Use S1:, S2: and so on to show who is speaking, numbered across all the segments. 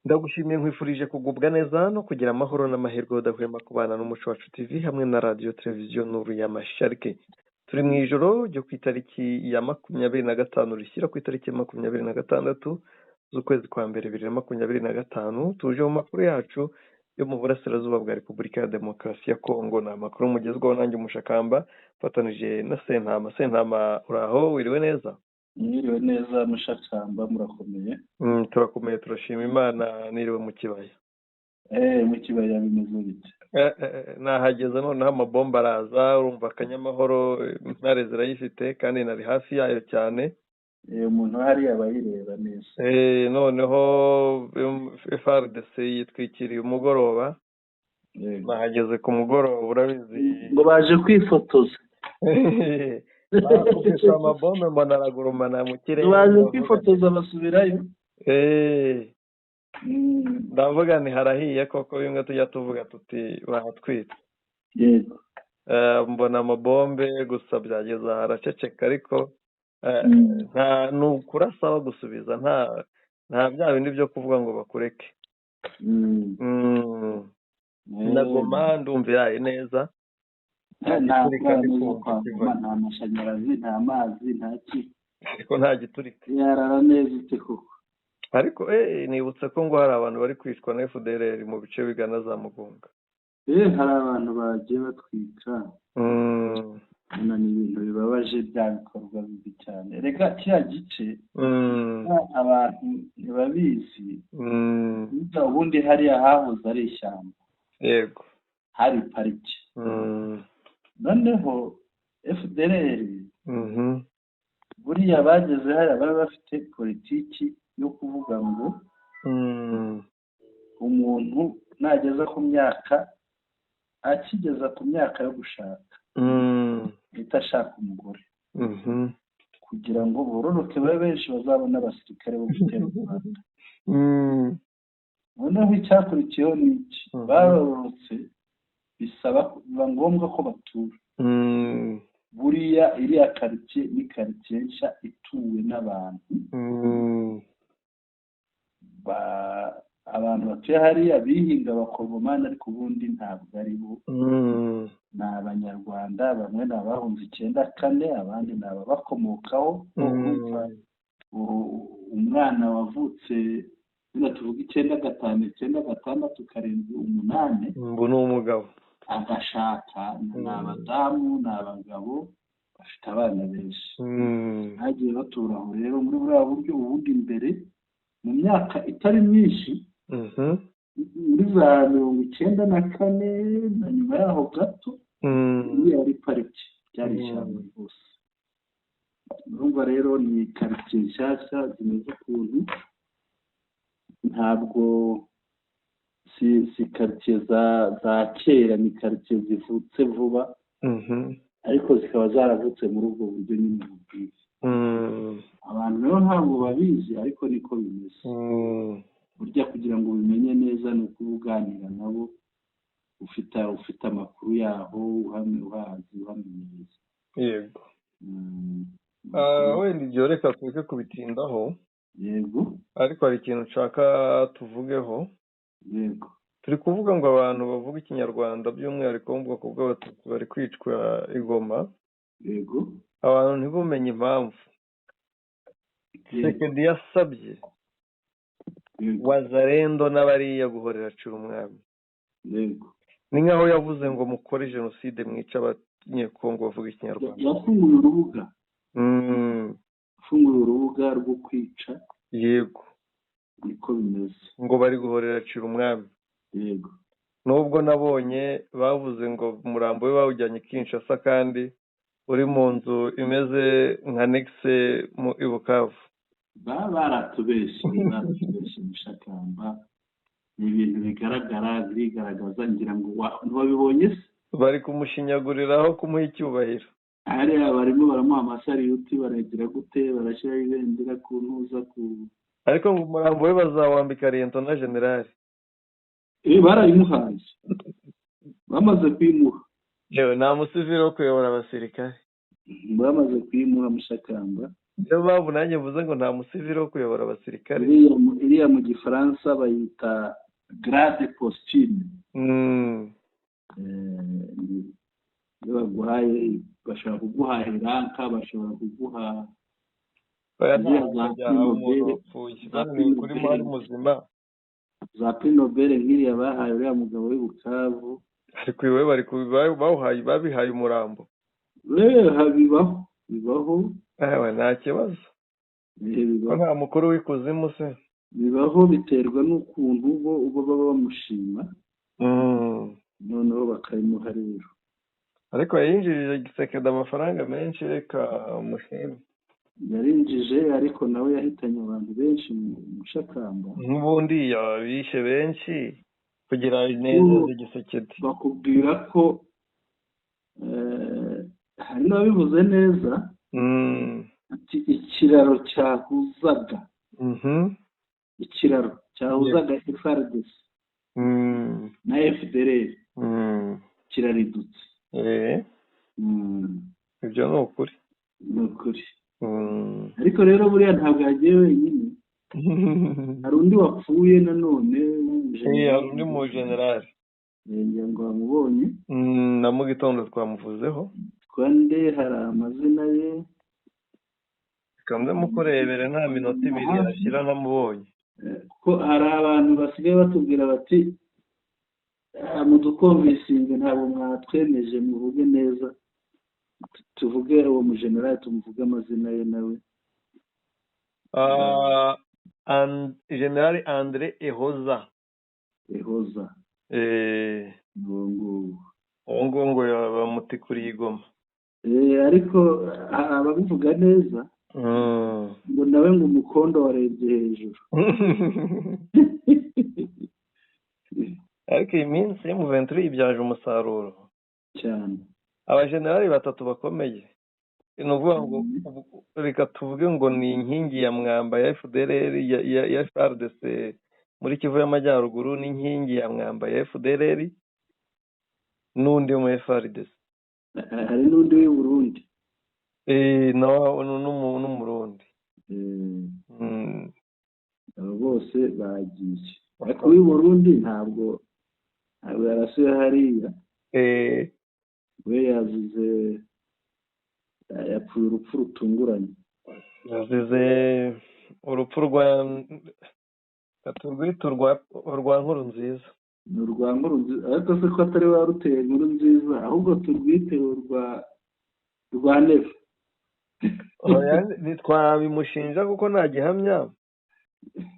S1: Ndagushimiye nkwifurije kugubwa neza no kugira amahoro n'amahirwe udahwema kubana n'umuco wacu TV hamwe na radio televiziyo Nuru ya Mashariki. Turi mu ijoro ryo ku itariki ya 25 rishyira ku itariki ya 26 z'ukwezi kwa mbere 2025. Tuje mu makuru yacu yo mu burasirazuba bwa Repubulika ya Demokarasi ya Kongo. Na makuru mugezweho nanjye Mushakamba fatanije na Sentama uraho wiriwe neza?
S2: Mwiriwe neza Mushakamba, murakomeye?
S1: Turakomeye turashima Imana. Niriwe mu kibaya.
S2: Mu kibaya bimeze bite?
S1: Nahageze noneho amabomba araza, urumva akanyamahoro intare zirayifite kandi nari hafi yayo cyane.
S2: Umuntu hariya abayireba neza.
S1: Noneho FARDC yitwikiriye umugoroba. Nahageze ku mugoroba urabizi
S2: ngo baje kwifotoza.
S1: Bakubise amabombe mbona aragurumana mu kirere.
S2: Baje kwifotoza basubirayo.
S1: Ndavuga ni harahiye koko bimwe tujya tuvuga tuti bahatwitse.
S2: Yego.
S1: Mbona amabombe gusa byageze haraceceka ariko nta nukurasa gusubiza nta bya bindi byo kuvuga ngo bakureke. Nagoma ndumvira neza.
S2: Nta mashanyarazi, nta mazi, nta ki.
S1: Ariko nta giturika.
S2: Yarara neza ite koko.
S1: Ariko nibutse ko ngo hari abantu bari kwicwa na FDLR mu bice bigana za Mugunga.
S2: Hari abantu bagiye batwika. Ni ibintu bibabaje bya bikorwa bibi cyane. Reka kiya gice abantu ntibabizi. Ubundi hariya hahoze ari ishyamba.
S1: Yego.
S2: Hari pariki. Noneho FDLR buriya bageze hariya bari bafite politiki yo kuvuga ngo umuntu nageza ku myaka akigeza ku myaka yo gushaka itashaka umugore kugira ngo bororoke babe benshi bazabona abasirikare bo gutera u Rwanda. Noneho icyakurikiyeho ni iki? Barorotse biba ngombwa ko batura. Buriya iriya karitsiye ni karitsiye nshya ituwe n'abantu. Abantu batuye hariya bihinga abakongomani ariko ubundi ntabwo ari bo. Ni abanyarwanda, bamwe ni abahunze 94, abandi ni ababakomokaho. Umwana wavutse tuvuga 95, 96, 7, 8.
S1: Mbu ni umugabo.
S2: Agashaka ni abadamu n'abagabo bafite abana benshi. Hagiye batura aho rero muri buriya buryo ubundi imbere mu myaka itari myinshi muri za 94 na nyuma yaho gato yari pariki byari ishyamba rwose. Urumva rero ni karitsiye nshyashya zimeze ukuntu, ntabwo si karitsiye za kera, ni karitsiye zivutse vuba ariko zikaba zaravutse muri ubwo buryo nyine bwiza. Abantu rero ntabwo babizi ariko niko bimeze. Burya kugira ngo ubimenye neza ni ukuvuganira nabo ufite amakuru yaho uhazi uhamenyereza.
S1: Yego. Wenda ibyo reka tureke kubitindaho.
S2: Yego.
S1: Ariko hari ikintu nshaka tuvugeho.
S2: Yego.
S1: Turi kuvuga ngo abantu bavuga ikinyarwanda by'umwihariko mu bwoko bw'abatutsi bari kwicwa i Goma.
S2: Yego.
S1: Abantu ntibumenye impamvu. Sekedi yasabye Wazarendo n'abariya guhorera cura umwami.
S2: Yego.
S1: Ni nkaho yavuze ngo mukore jenoside mwica abanyekongo bavuga ikinyarwanda.
S2: Yafunguye urubuga. Yafunguye urubuga rwo kwica.
S1: Yego.
S2: Niko bimeze.
S1: Ngo bari guhorera cura umwami.
S2: Yego.
S1: Nubwo nabonye bavuze ngo umurambo we bawujyanye Kinshasa kandi uri mu nzu imeze nka Nexe mu Bukavu.
S2: Baratubeshye Mushakamba. Ni ibintu birigaragaza ngira ngo ntibabibonye se.
S1: Bari kumushinyaguriraho kumuha icyubahiro.
S2: Hariya barimo baramuha amasariyuti, baragira gute, barashyiraho ibendera ku ntuza ku.
S1: Ariko ngo umurambo we bazawambika Lento na General.
S2: Barayimuhaye. Bamaze kwimuha.
S1: Yewe nta musivili wo kuyobora abasirikare.
S2: Bamaze kwimuha Mushakamba.
S1: niyo mpamvu nanjye mvuze ngo nta musivili wo kuyobora abasirikare.
S2: iriya mu gifaransa bayita grade posthume. iyo baguhaye bashobora kuguha iranka, bashobora kuguha za prix Nobel nk'iriya bahaye uriya mugabo w'i Bukavu.
S1: ariko iwe babihaye umurambo.
S2: bibaho
S1: nta kibazo ko nta mukuru w'ikuzimu se.
S2: bibaho, biterwa n'ukuntu bo baba bamushima noneho bakayimuha rero.
S1: ariko yinjirije Gisekedi amafaranga menshi, reka umushime.
S2: yarinjije, ariko nawe yahitanye abantu benshi mu Shakamba.
S1: n'ubundi bishe benshi kugira ineza Gisekedi.
S2: bakubwira ko hari n'ababivuze neza, ati ikiraro cyahuzaga FARDC na FDLR kiraridutse.
S1: ibyo ni ukuri.
S2: ariko rero buriya ntabwo yagiye wenyine, hari undi wapfuye nanone.
S1: hari undi mu generali
S2: ngo wamubonye
S1: na mu gitondo twamuvuzeho.
S2: twande hari amazina ye,
S1: kamwe mukurebere nta minota ibiri yarashyira namubonye.
S2: ko hari abantu basigaye batubwira bati mudukomvisinge, ntabwo mwatwemeje muvuge neza, tuvuge uwo mujenerali tumuvuge amazina ye nawe.
S1: generali Andre Ehoza. uwo ngo bamutikuriye igoma.
S2: ariko ababivuga neza ngo nawe ngo umukondo warebye hejuru.
S1: ariko iyi minsi M23 ibyaje umusaruro
S2: cyane.
S1: abajenerali batatu bakomeye, ni ukuvuga ngo reka tuvuge ngo ni inkingi ya mwamba ya FDLR ya FARDC muri Kivu y'Amajyaruguru, n'inkingi ya mwamba ya FDLR n'undi mu FARDC.
S2: hari n'undi w'i Burundi.
S1: n'umurundi.
S2: abo bose bagiye, ariko w'i Burundi ntabwo yarasuye hariya. we yazize yapfuye urupfu rutunguranye.
S1: yazize urupfu rwa Nkurunziza.
S2: ni urwa Nkurunziza, ariko se ko atari waruteye Nkurunziza, ahubwo turwite rwa Neva. ntitwabimushinja
S1: kuko nta gihamya,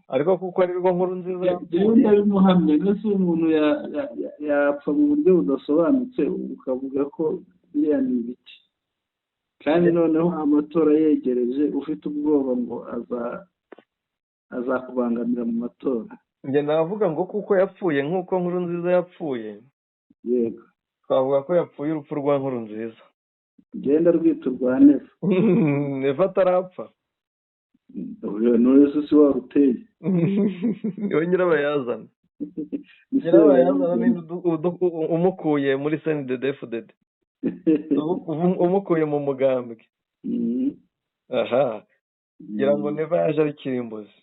S1: ariko kuko ari rwo Nkurunziza
S2: ndabimuhamya. mbese umuntu yapfa mu buryo budasobanutse ukavuga ko biriya ni ibiki, kandi noneho amatora yegereje ufite ubwoba ngo azakubangamira mu matora.
S1: njye navuga ngo kuko yapfuye nk'uko Nkurunziza yapfuye,
S2: yego
S1: twavuga ko yapfuye urupfu rwa Nkurunziza.
S2: genda rwita urwa Neva.
S1: Neva atarapfa,
S2: none si waruteye.
S1: niwe nyirabayazana. umukuye muri CNDD-FDD, umukuye mu mugambwe. aha ngira ngo Neva yaje ari kirimbuzi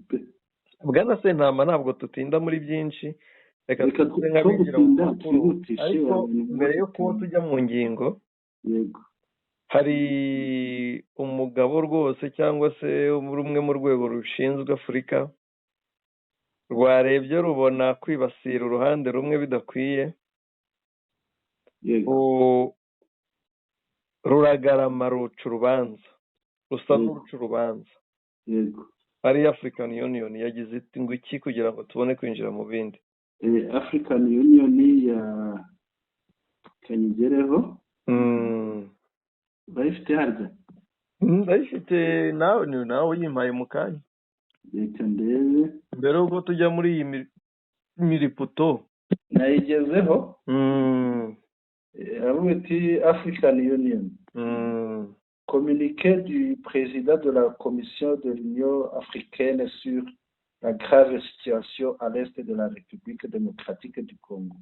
S2: pe.
S1: bwana Sentama, ntabwo tutinda muri byinshi, reka nk'abigira mu makuru. ariko mbere yo kuba tujya mu ngingo,
S2: yego,
S1: hari umugabo rwose cyangwa se rumwe mu rwego rushinzwe Afurika rwarebye rubona kwibasira uruhande rumwe bidakwiye, ruragarama ruca urubanza, rusa n'uruca urubanza.
S2: yego,
S1: ari African Union yagize iti ngo iki kugira ngo tubone kwinjira mu bindi.
S2: African Union ya kanyigereho bayifite harya.
S1: bayifite nawe yimpaye mu kanya.
S2: reka ndebe
S1: mbere y'uko tujya muri iyi miriputo
S2: nayigezeho. aravuga ati African Union. Communiqué du président de la Commission de l'Union africaine sur la grave situation à l'est de la République démocratique du Congo.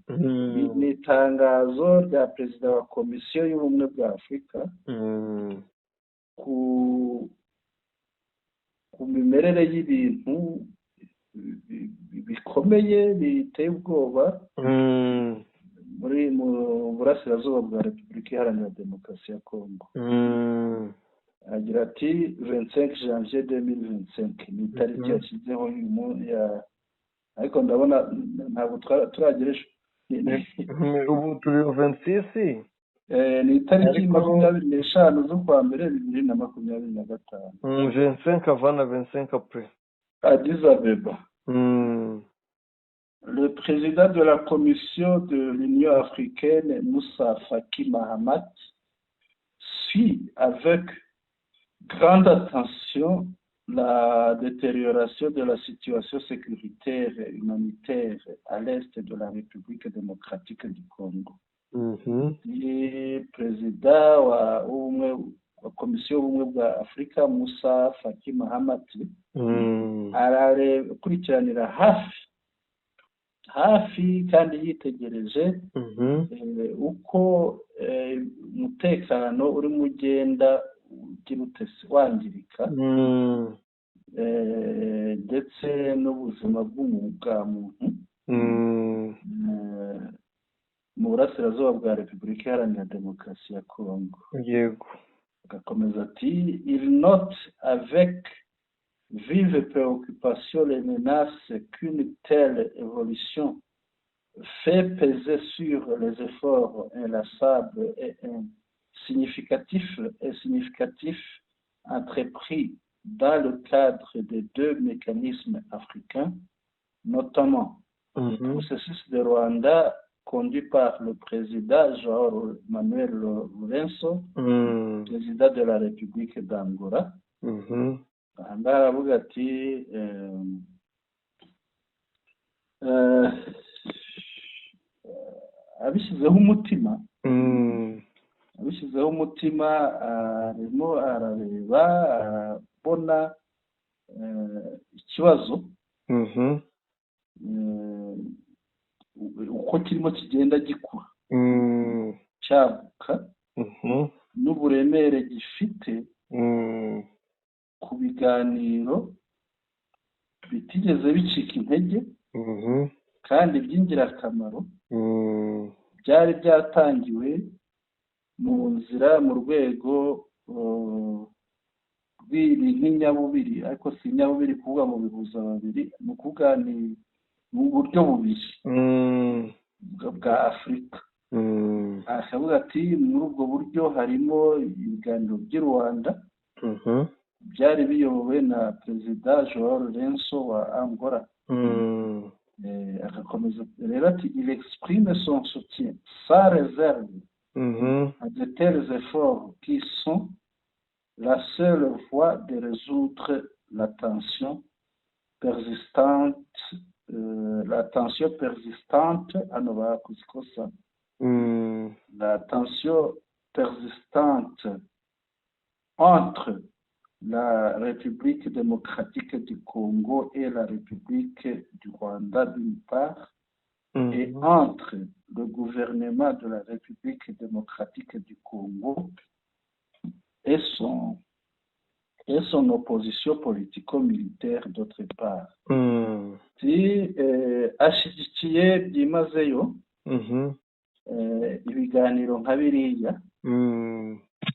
S2: ni itangazo rya perezida wa komisiyo y'ubumwe bwa Afurika ku mimerere y'ibintu bikomeye biteye ubwoba mu burasirazuba bwa Repubulika Iharanira Demokarasi ya Kongo. Agira ati 25 janvier 2025 ni itariki yashyizeho ariko ndabona ntabwo turagereje
S1: ubu turi 26
S2: ni itariki 25 z'ukwa mbere 2025
S1: 25 avant na 25 après
S2: Addis Abeba. Le président de la Commission de l'Union africaine, Moussa Faki Mahamat, suit avec grande attention la détérioration de la situation sécuritaire et humanitaire à l'est de la République démocratique du Congo. Et président wa Komisiyo y'Ubumwe bwa Afurika Moussa Faki Mahamat akurikiranira hafi kandi yitegereje uko umutekano urimo ugenda wangirika ndetse n'ubuzima bwa muntu mu burasirazuba bwa Repubulika Iharanira Demokarasi ya Kongo.
S1: Yego.
S2: Agakomeza ati il note avec vive préoccupation les menaces qu'une telle évolution fait peser sur les efforts inlassables et significatifs entrepris dans le cadre des deux mécanismes africains, notamment le processus de Rwanda conduit par le président Joao Manuel Lourenço, président de la République d'Angola. Ahangaha aravuga ati abishyizeho umutima arimo arareba arabona ikibazo uko kirimo kigenda gikura cyaguka n'uburemere gifite ku biganiro bitigeze bicika intege kandi by'ingirakamaro byari byatangiwe mu nzira mu rwego rw'ibinyabubiri, ariko si inyabubiri kuvuga mu bihuza babiri, ni ukuvuga ni mu buryo bubiri bwa Afurika. Akavuga ati muri ubwo buryo harimo ibiganiro by'i Rwanda byari biyobowe na perezida Joao Lourenço wa Angola. Agakomeza rero ati il exprime son soutien sans réserve à de tels efforts qui sont la seule voie de résoudre la tension persistante la tension persistante entre la République démocratique du Congo et la République du Rwanda d'une part, et entre le gouvernement de la République démocratique du Congo et son opposition politico-militaire d'autre part. Ashyigikiye byimazeyo ibiganiro nka biriya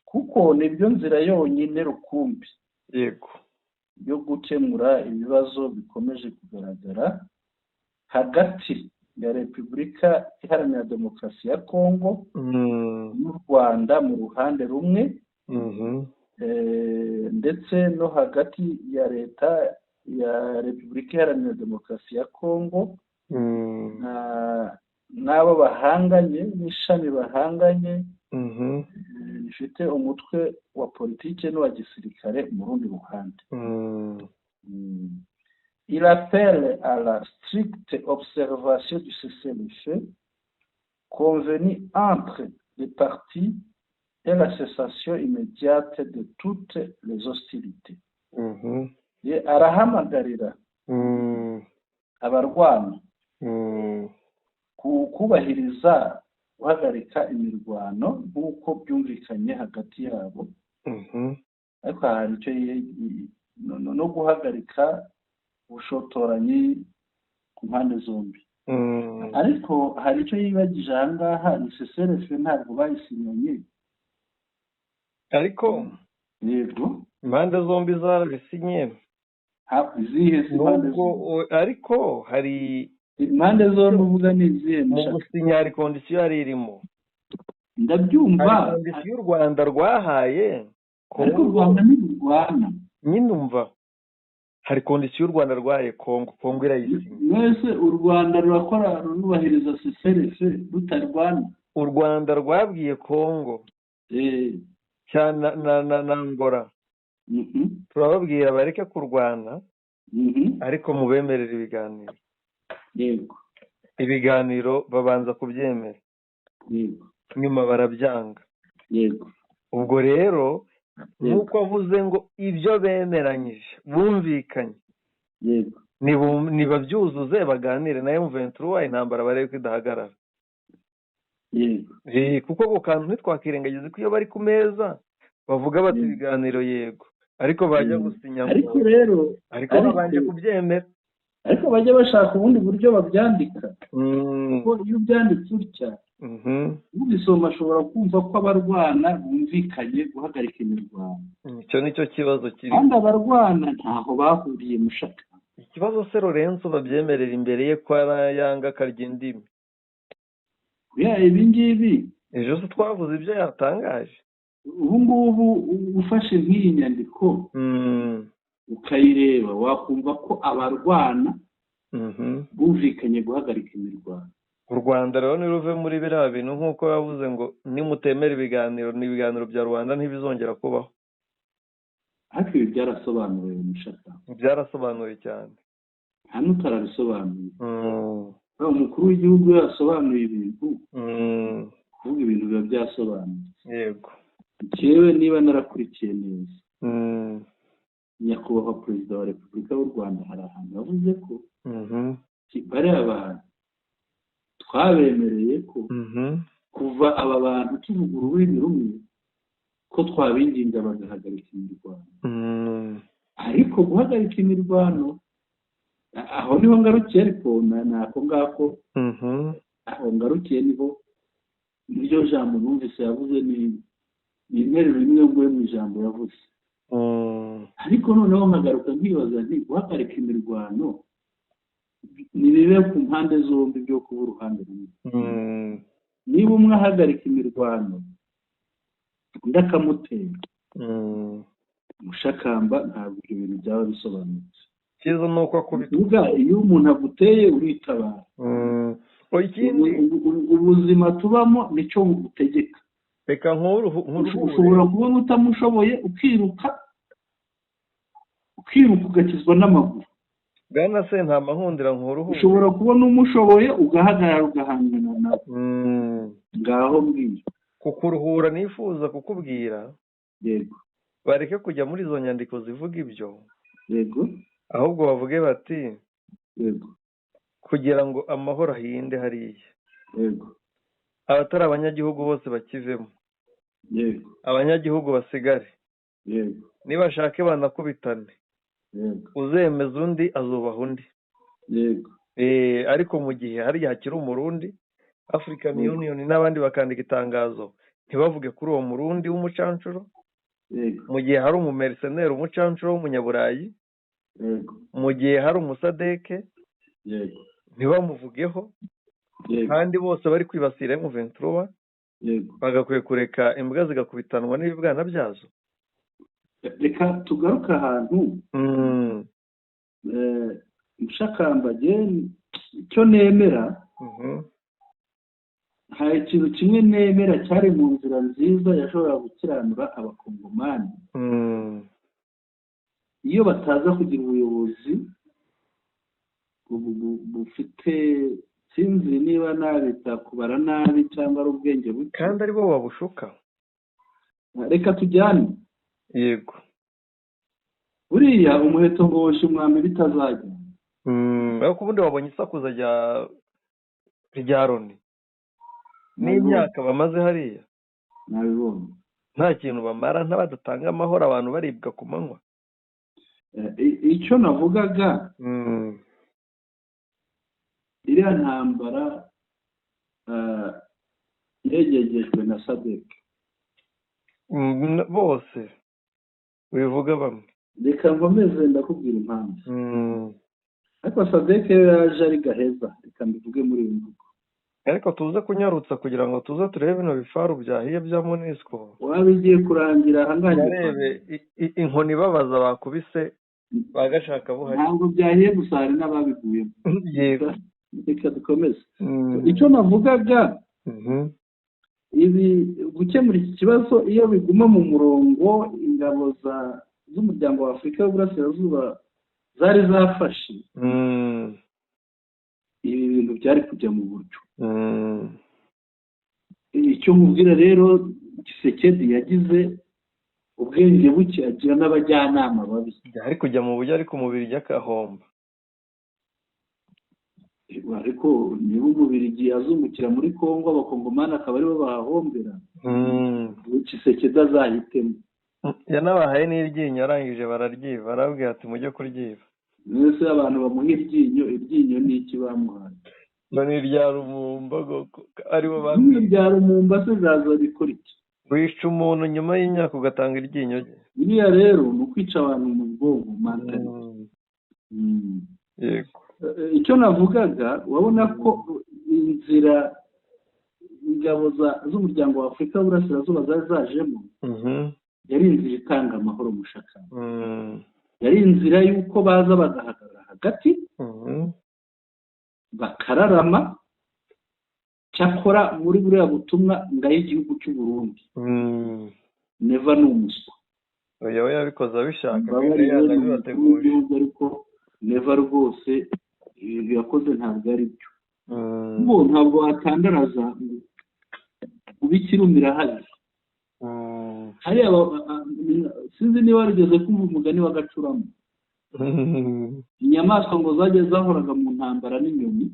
S2: kuko nibyo nzira yonyine rukumbi
S1: yego
S2: yo gukemura ibibazo bikomeje kugaragara hagati ya Repubulika Iharanira Demokarasi ya Kongo n'u Rwanda mu ruhande rumwe ndetse no hagati ya leta ya Repubulika Iharanira Demokarasi ya Kongo n'abo bahanganye n'ishami bahanganye rifite umutwe wa politiki n'uwa gisirikare mu rundi ruhande. Il appelle à la stricte observation du cessez-le-feu convenu entre les parties et la cessation immédiate de toutes les hostilités. Arahamagarira abarwana kubahiriza guhagarika imirwano nk'uko byumvikanye hagati yabo ariko hari icyo no guhagarika ubushotoranyi ku mpande zombi. Ariko hari icyo yibagije aha ngaha, ni seserefe ntabwo bayisinyanye.
S1: ariko
S2: yego
S1: impande zombi zarabisinye
S2: izihe si impande zombi,
S1: ariko hari
S2: impande zombi uvuga ni izihe
S1: mu gusinya hari kondisiyo yari irimo,
S2: ndabyumva,
S1: hari kondisiyo u Rwanda rwahaye
S2: ariko u Rwanda ntirurwana.
S1: nyine umva, hari kondisiyo u Rwanda rwahaye Kongo irayisinya.
S2: mwese u Rwanda rurakora rubahiriza seserefe rutarwana.
S1: u Rwanda rwabwiye Kongo cyane na Angola, turababwira bareke kurwana, ariko mubemerera ibiganiro.
S2: yego
S1: ibiganiro babanza kubyemera,
S2: yego
S1: nyuma barabyanga.
S2: yego
S1: ubwo rero nk'uko avuze ngo ibyo bemeranyije bumvikanye,
S2: yego
S1: nibabyuzuze baganire na M23 intambara barebe ko idahagarara.
S2: yego
S1: kuko ako kantu ntitwakirengagiza ko iyo bari ku meza bavuga bati ibiganiro yego, ariko bajya gusinya
S2: ariko rero
S1: ariko babanje kubyemera,
S2: ariko bajya bashaka ubundi buryo babyandika. kuko iyo ubyanditse utya ubisoma ashobora kumva ko abarwana bumvikanye guhagarika imirwano.
S1: icyo nicyo kibazo kiri,
S2: kandi abarwana ntaho bahuriye mushaka.
S1: ikibazo se Lorenzo babyemerera imbere ye ko yanga akarya indimi.
S2: ibi ngibi
S1: ejo se twavuze ibyo yatangaje.
S2: ubu ngubu ufashe nk'iyi nyandiko ukayireba wakumva ko abarwana bumvikanye guhagarika imirwano.
S1: u Rwanda rero niruve muri biriya bintu nk'uko yavuze ngo nimutemera ibiganiro n'ibiganiro bya Rwanda ntibizongera kubaho.
S2: ariko ibi byarasobanuwe mushaka,
S1: byarasobanuwe cyane,
S2: nta n'utarabisobanuye. umukuru w'igihugu yasobanuye ibintu, kuvuga ibintu biba byasobanuye.
S1: yego
S2: njyewe niba narakurikiye neza, nyakubahwa perezida wa repubulika y'u Rwanda hari ahantu yavuze ko bariya abantu twabemereye ko kuva aba bantu tuvuga ururimi rumwe ko twabinginga bagahagarika imirwano. ariko guhagarika imirwano aho niho ngarukiye, ariko nako ngako aho ngarukiye niho iryo jambo numvise yavuze ni interuro imwe nguye mu ijambo yavuze. ariko noneho nkagaruka nkibaza nti guhagarika imirwano nibibe ku mpande zombi byo kuba uruhande rumwe. niba umwe ahagarika imirwano undi akamutera, mushakamba ntabwo ibyo bintu byaba bisobanutse.
S1: cyiza ni uko akubita,
S2: iyo umuntu aguteye uritabara. ubuzima tubamo nicyo bugutegeka.
S1: reka
S2: ushobora kubona utamushoboye ukiruka ugakizwa n'amaguru.
S1: bwana se nta mahundira nk'uruhu.
S2: ushobora kubona umushoboye ugahagarara ugahangana nawe. ngaho mbwira
S1: kukuruhura nifuza kukubwira,
S2: yego
S1: bareke kujya muri izo nyandiko zivuga ibyo,
S2: yego
S1: ahubwo bavuge bati
S2: yego
S1: kugira ngo amahoro ahinde hariya,
S2: yego
S1: abatari abanyagihugu bose bakivemo,
S2: yego
S1: abanyagihugu basigare,
S2: yego
S1: nibashake banakubitane,
S2: yego
S1: uzemeza undi azubaha undi.
S2: yego
S1: ariko mu gihe hariya hakiri umurundi, African Union n'abandi bakandika itangazo ntibavuge kuri uwo murundi w'umucancuro, mu gihe hari umumerceneri umucancuro w'umunyaburayi, mu gihe hari umusadeke ntibamuvugeho, kandi bose bari kwibasira M23 bagakwiye kureka imbwa zigakubitanwa n'ibibwana byazo.
S2: reka tugaruke ahantu mushakambage icyo nemera. hari ikintu kimwe nemera cyari mu nzira nziza yashobora gukiranura abakongomani, iyo bataza kugira ubuyobozi bufite, sinzi niba nabita kubara nabi cyangwa ari ubwenge buke,
S1: kandi ari bo babushuka.
S2: reka tujyane.
S1: yego
S2: buriya umuheto ngo woshe umwami bitazajya.
S1: ariko ubundi wabonye isakuza rya Loni n'imyaka bamaze hariya.
S2: nabibonye.
S1: nta kintu bamara badatanga amahoro abantu baribwa ku manywa.
S2: icyo navugaga iriya ntambara yegegejwe na SADC
S1: bose bivuga bamwe.
S2: reka nkomeze ndakubwira impamvu. ariko SADC yaje ari gaheza, reka mbivuge muri iyi mvugo.
S1: ariko tuze kunyarutsa kugira ngo tuze turebe bino bifaru byahiye bya MONUSCO.
S2: waba igiye kurangira ahangaha
S1: narebe inkoni babaza bakubise bagashaka buhari.
S2: ntabwo byahiye gusa hari n'ababiguyemo.
S1: yego
S2: reka dukomeze. icyo navugaga ibi gukemura iki kibazo iyo biguma mu murongo ingabo z'umuryango wa Afurika y'Uburasirazuba zari zafashe, ibi bintu byari kujya mu buryo. icyo mubwira rero Tshisekedi yagize ubwenge buke, agira n'abajyanama babi.
S1: byari kujya mu buryo ariko umubiri ry'akahomba.
S2: ariko niba umubiri igihe azungukira muri Kongo abakongomani akaba aribo bahahombera, Tshisekedi azahitemo.
S1: yanabahaye n'iryinyo arangije bararyiba, arabwira ati mujye kuryiba.
S2: mwese abantu bamuha iryinyo ni iki bamuhaye?
S1: none irya Lumumba aribo
S2: bamwe rya Lumumba se zaza bikora iki?
S1: wica umuntu nyuma y'imyaka ugatanga iryinyo rye.
S2: biriya rero ni ukwica abantu mu bwonko mantali.
S1: yego
S2: icyo navugaga, wabona ko inzira ingabo z'umuryango wa Afurika y'Uburasirazuba zari zajemo yari inzira itanga amahoro mushakana. yari inzira y'uko baza bagahagarara hagati bakararama. cyakora muri buriya butumwa ngaho igihugu cy'u Burundi neva ni umuswa.
S1: oya we yabikoze abishaka
S2: ariko neva rwose ibintu yakoze ntabwo ari byo. ntabwo watandaraza ubikirumira hari hariya. sinzi niba warigeze kumva umugani wa Gacurama. inyamaswa ngo zagiye zahoraga mu ntambara n'inyoni,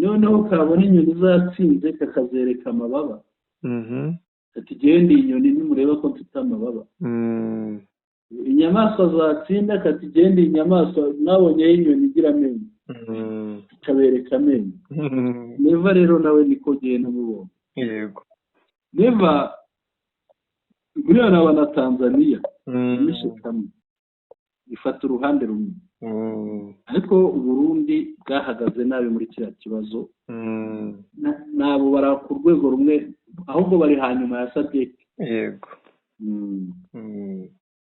S2: noneho kabona inyoni zatsinze kakazereka amababa, ati genda inyoni nimureba ko mfite amababa. inyamaswa zatsinda kati genda inyamaswa nabonyeho inyoni igira amenyo, ikabereka amenyo. neva rero nawe niko genda mubona.
S1: yego
S2: neva buriya naba na Tanzania nishe kamwe ifata uruhande rumwe, ariko Burundi bwahagaze nabi muri kiriya kibazo. nabo bara ku rwego rumwe ahubwo bari hanyuma ya SADC.
S1: yego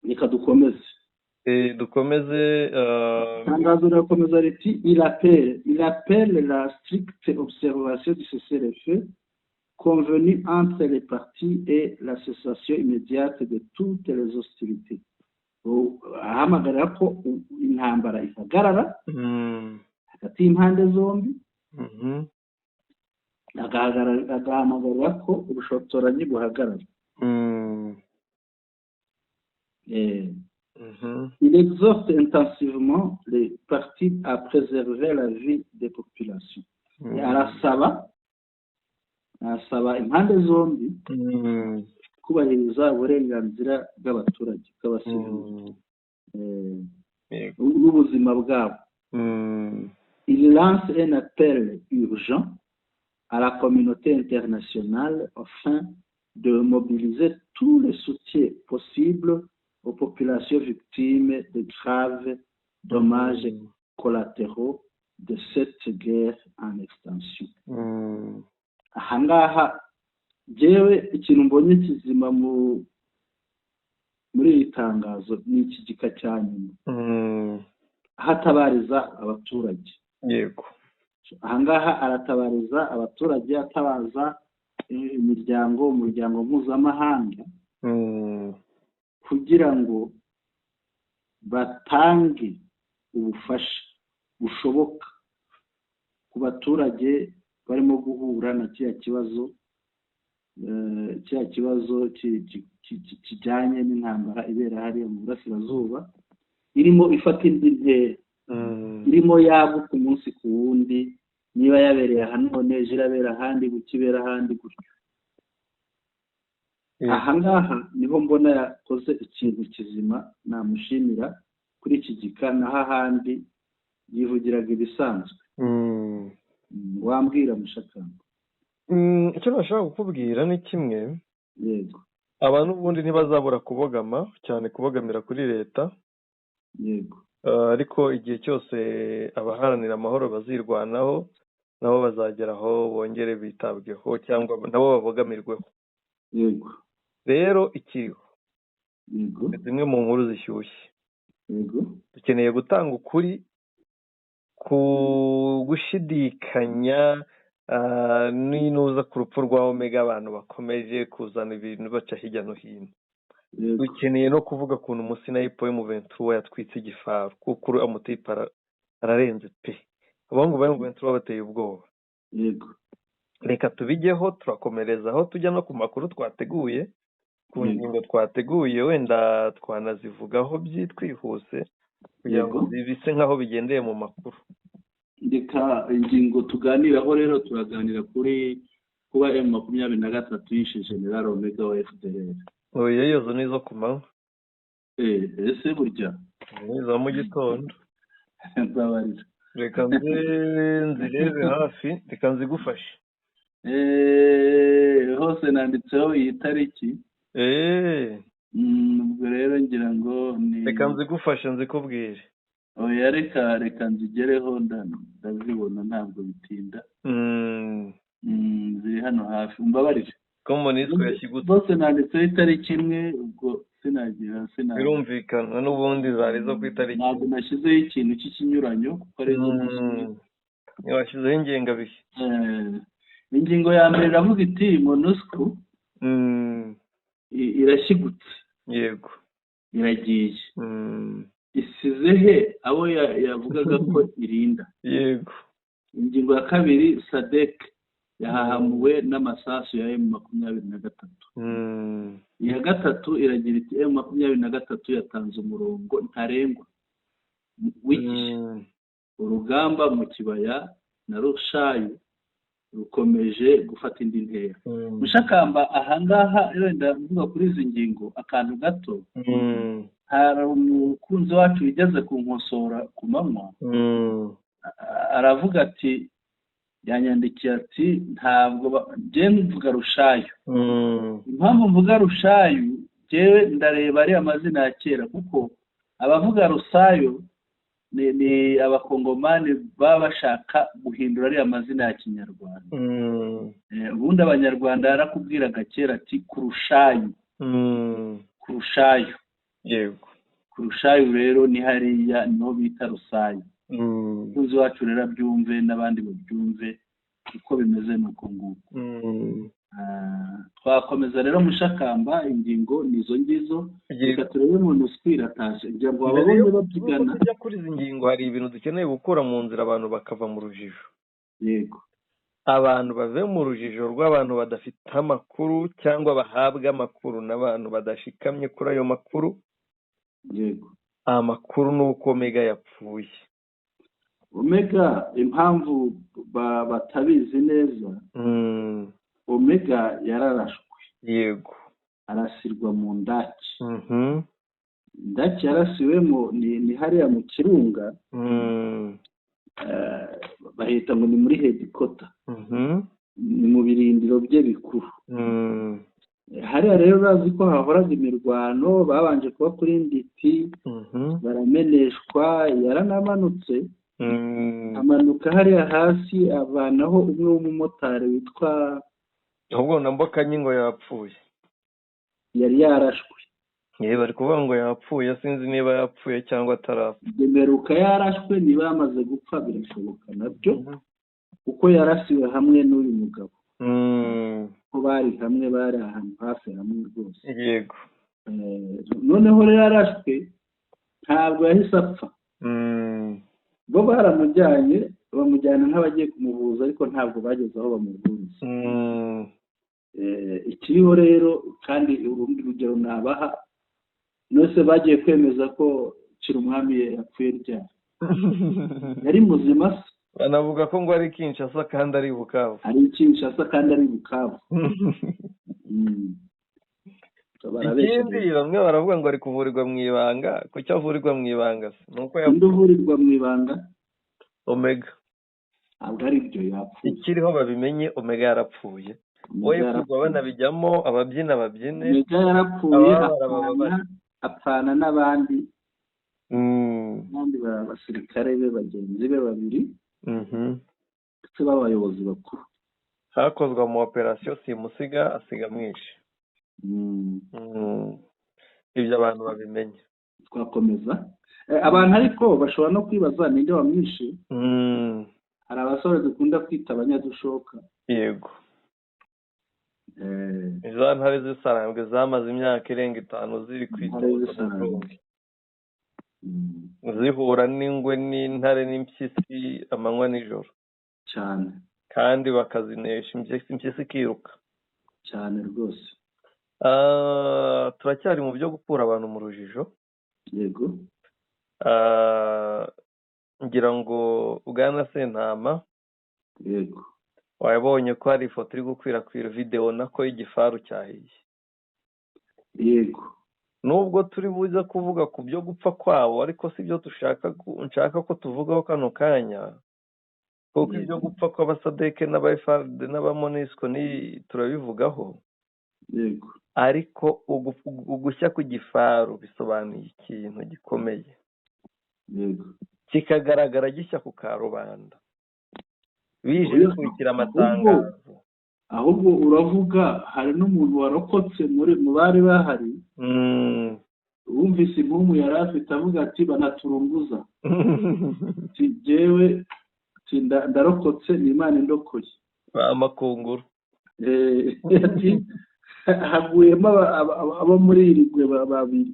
S2: reka dukomeze.
S1: dukomeze.
S2: itangazo rirakomeza riti il appelle la stricte observation du cessez-le-feu convenu entre les parties et la cessation immédiate de toutes les hostilités. ahamagarira ko intambara ihagarara hagati y'impande zombi. agahamagarira ko ubushotoranyi buhagarara. Il exhorte intensivement les parties à préserver la vie des populations. arasaba impande zombi kubahiriza uburenganzira bw'abaturage bw'abasivili n'ubuzima bwabo. Il lance un appel urgent à la communauté internationale afin de mobiliser tous les soutiens possibles aux populations victimes de graves dommages collatéraux de cette guerre en extension. ahangaha jewe ikintu mbonye kizima muri iri tangazo ni iki gika cya nyuma, hatabariza abaturage.
S1: yego
S2: ahangaha aratabariza abaturage, atabaza umuryango mpuzamahanga kugira ngo batange ubufasha bushoboka ku baturage barimo guhura na kiriya kibazo kijyanye n'intambara ibera hariya mu burasirazuba, irimo ifata indi ntera, irimo yaguka umunsi ku wundi. niba yabereye aha none ejo irabera ahandi, gukibera ahandi gutyo. aha ngaha niho mbona yakoze ikintu kizima namushimira kuri iki gika naho ahandi yivugiraga ibisanzwe. Wambwira Mushakamba?
S1: Icyo nashaka kukubwira ni kimwe.
S2: Yego.
S1: Abantu ubundi ntibazabura kubogama cyane, kubogamira kuri leta.
S2: Yego.
S1: Ariko igihe cyose abaharanira amahoro bazirwanaho, nabo bazageraho bongere bitabweho cyangwa nabo babogamirweho.
S2: Yego.
S1: Rero ikiriho,
S2: yego,
S1: zimwe mu nkuru zishyushye.
S2: yego,
S1: Dukeneye gutanga ukuri ku gushidikanya n'inuza ku rupfu rwa Omega. Abantu bakomeje kuzana ibintu baca hirya no hino.
S2: yego,
S1: Dukeneye no kuvuga ukuntu umusinayipo w'M23 yatwitse igifaru, kuko amutipa ararenze pe. Abahungu ba M23 bateye ubwoba.
S2: yego,
S1: Reka tubigeho, turakomereza aho tujya no ku makuru twateguye, ku ngingo twateguye, wenda twanazivugaho byitwihuse kugira ngo bise nk'aho bigendeye mu makuru.
S2: Reka ingingo tuganiraho rero, turaganira kuri kuba M23 yishe General Omega wa FDLR.
S1: Oya, yozo nizo ku manywa.
S2: Ese burya
S1: Nizo mu gitondo.
S2: nzabarira.
S1: Reka nzirebe hafi, reka nzigufashe.
S2: Hose nanditseho iyi tariki. Ubwo rero ngira ngo ni
S1: reka nzigufashe nzikubwire.
S2: Oya, reka nzigereho, ndazibona ntabwo bitinda. Ziri hano hafi, umbabarire.
S1: Komuniswe yashyigutse.
S2: Bose nanditseho itariki imwe, ubwo sinagira.
S1: Birumvikana n'ubundi zari zo ku itariki.
S2: Ntabwo nashyizeho ikintu cy'ikinyuranyo kuko ari zo munsi.
S1: Washyizeho ingengabihe.
S2: Ingingo ya mbere iravuga iti MONUSCO irashyigutse.
S1: Yego.
S2: Iragiye. Isize he abo yavugaga ko irinda.
S1: Yego.
S2: Ingingo ya kabiri, SADC yahahamuwe n'amasasu ya M23. Iya gatatu iragira iti M23 yatanze umurongo ntarengwa w'igihe. Urugamba mu kibaya na Rushayu rukomeje gufata indi ntera. Mushakamba, ahangaha wenda mvuga kuri izi ngingo akantu gato. Hari umukunzi wacu wigeze kunkosora ku manywa, aravuga ati, yanyandikiye ati, ntabwo njye mvuga Rushayu. Impamvu mvuga Rushayu, njyewe ndareba ari amazina ya kera, kuko abavuga Rusayo ni abakongomani baba bashaka guhindura ari amazina ya Kinyarwanda. Ubundi abanyarwanda yarakubwiraga kera ati Kurushayu. Kurushayu.
S1: Yego.
S2: Kurushayu rero ni hariya niho bita Rusayo. Umukunzi wacu rero abyumve n'abandi babyumve uko bimeze nuko nguko. Twakomeza rero Mushakamba, ingingo nizo ngizo. Reka turebe MONUSCO irataje. Ngira ngo ababonye babyigana.
S1: Kujya kuri izi ngingo hari ibintu dukeneye gukura mu nzira, abantu bakava mu rujijo.
S2: Yego.
S1: Abantu bave mu rujijo rw'abantu badafite amakuru cyangwa bahabwa amakuru n'abantu badashikamye kuri ayo makuru.
S2: Yego.
S1: Amakuru ni uko Omega yapfuye.
S2: Omega, impamvu batabizi neza, Omega yararashwe.
S1: Yego.
S2: Arasirwa mu ndaki. Indaki yarasiwemo ni hariya mu Kirunga. Bahita ngo ni muri headquarter. Ni mu birindiro bye bikuru. Hariya rero bazi ko hahoraga imirwano, babanje kuba kuri Nditi, barameneshwa, yaranamanutse. Amanuka hariya hasi avanaho umwe w'umumotari witwa,
S1: ahubwo na Mbokanyi ngo yapfuye.
S2: Yari yarashwe.
S1: Bari kuvuga ngo yapfuye, sinzi niba yapfuye cyangwa atarapfa.
S2: Demeruka yarashwe, niba yamaze gupfa birashoboka nabyo, kuko yarasiwe hamwe n'uyu mugabo. Ko bari hamwe, bari ahantu hafi hamwe rwose.
S1: Yego.
S2: Noneho rero yarashwe, ntabwo yahise apfa. Bo baramujyanye, bamujyana nk'abagiye kumuvuza, ariko ntabwo bageze aho bamuvuriza. Ikiriho rero kandi urundi rugero nabaha, nose bagiye kwemeza ko Kirumwami yapfuye ryari. Yari muzima se.
S1: Banavuga ko ngo ari Kinshasa kandi ari Bukavu.
S2: Ari Kinshasa kandi ari Bukavu.
S1: ikindi bamwe baravuga ngo ari kuvurirwa mu ibanga. Kuki avurirwa mu ibanga se? Nuko
S2: uvurirwa mu ibanga
S1: Omega
S2: ntabwo ari byo yapfuye.
S1: Ikiriho babimenye Omega yarapfuye. Wowe kurwa banabijyamo ababyina babyine.
S2: Omega yarapfuye apfana n'abandi basirikare be bagenzi be babiri ndetse b'abayobozi bakuru.
S1: Hakozwe mu operasiyo simusiga asiga mwinshi. Ibyo abantu babimenye.
S2: Twakomeza abantu ariko bashobora no kwibaza ninde wamwishe. Hari abasore dukunda kwita abanyadushoka.
S1: Yego. Izo ntare z'isarambwe zamaze imyaka irenga 5 ziri kwitoza mu zihura n'ingwe n'intare n'impyisi amanywa n'ijoro
S2: cyane,
S1: kandi bakazinesha impyisi ikiruka
S2: cyane rwose.
S1: Turacyari mu byo gukura abantu mu rujijo.
S2: Yego.
S1: Ngira ngo Bwana Sentama,
S2: yego,
S1: wabonye ko hari ifoto iri gukwirakwira video nako y'igifaru cyahiye.
S2: Yego.
S1: Nubwo turi buze kuvuga ku byo gupfa kwabo, ariko si byo nshaka ko tuvugaho kano kanya, kuko ibyo gupfa kw'abasadeke n'abayifard n'abamonisco ni turabivugaho.
S2: Yego.
S1: Ariko ugushya ku gifaru bisobanuye ikintu gikomeye.
S2: Yego.
S1: Kikagaragara gishya ku karubanda bije bikurikira amatangazo.
S2: Ahubwo uravuga hari n'umuntu warokotse mu bari bahari. Wumvise impumu yari afite avuga ati banaturunguza. Jewe ndarokotse ni Imana indokoye.
S1: Amakunguru.
S2: Ati haguyemo abo muri irigwe babiri.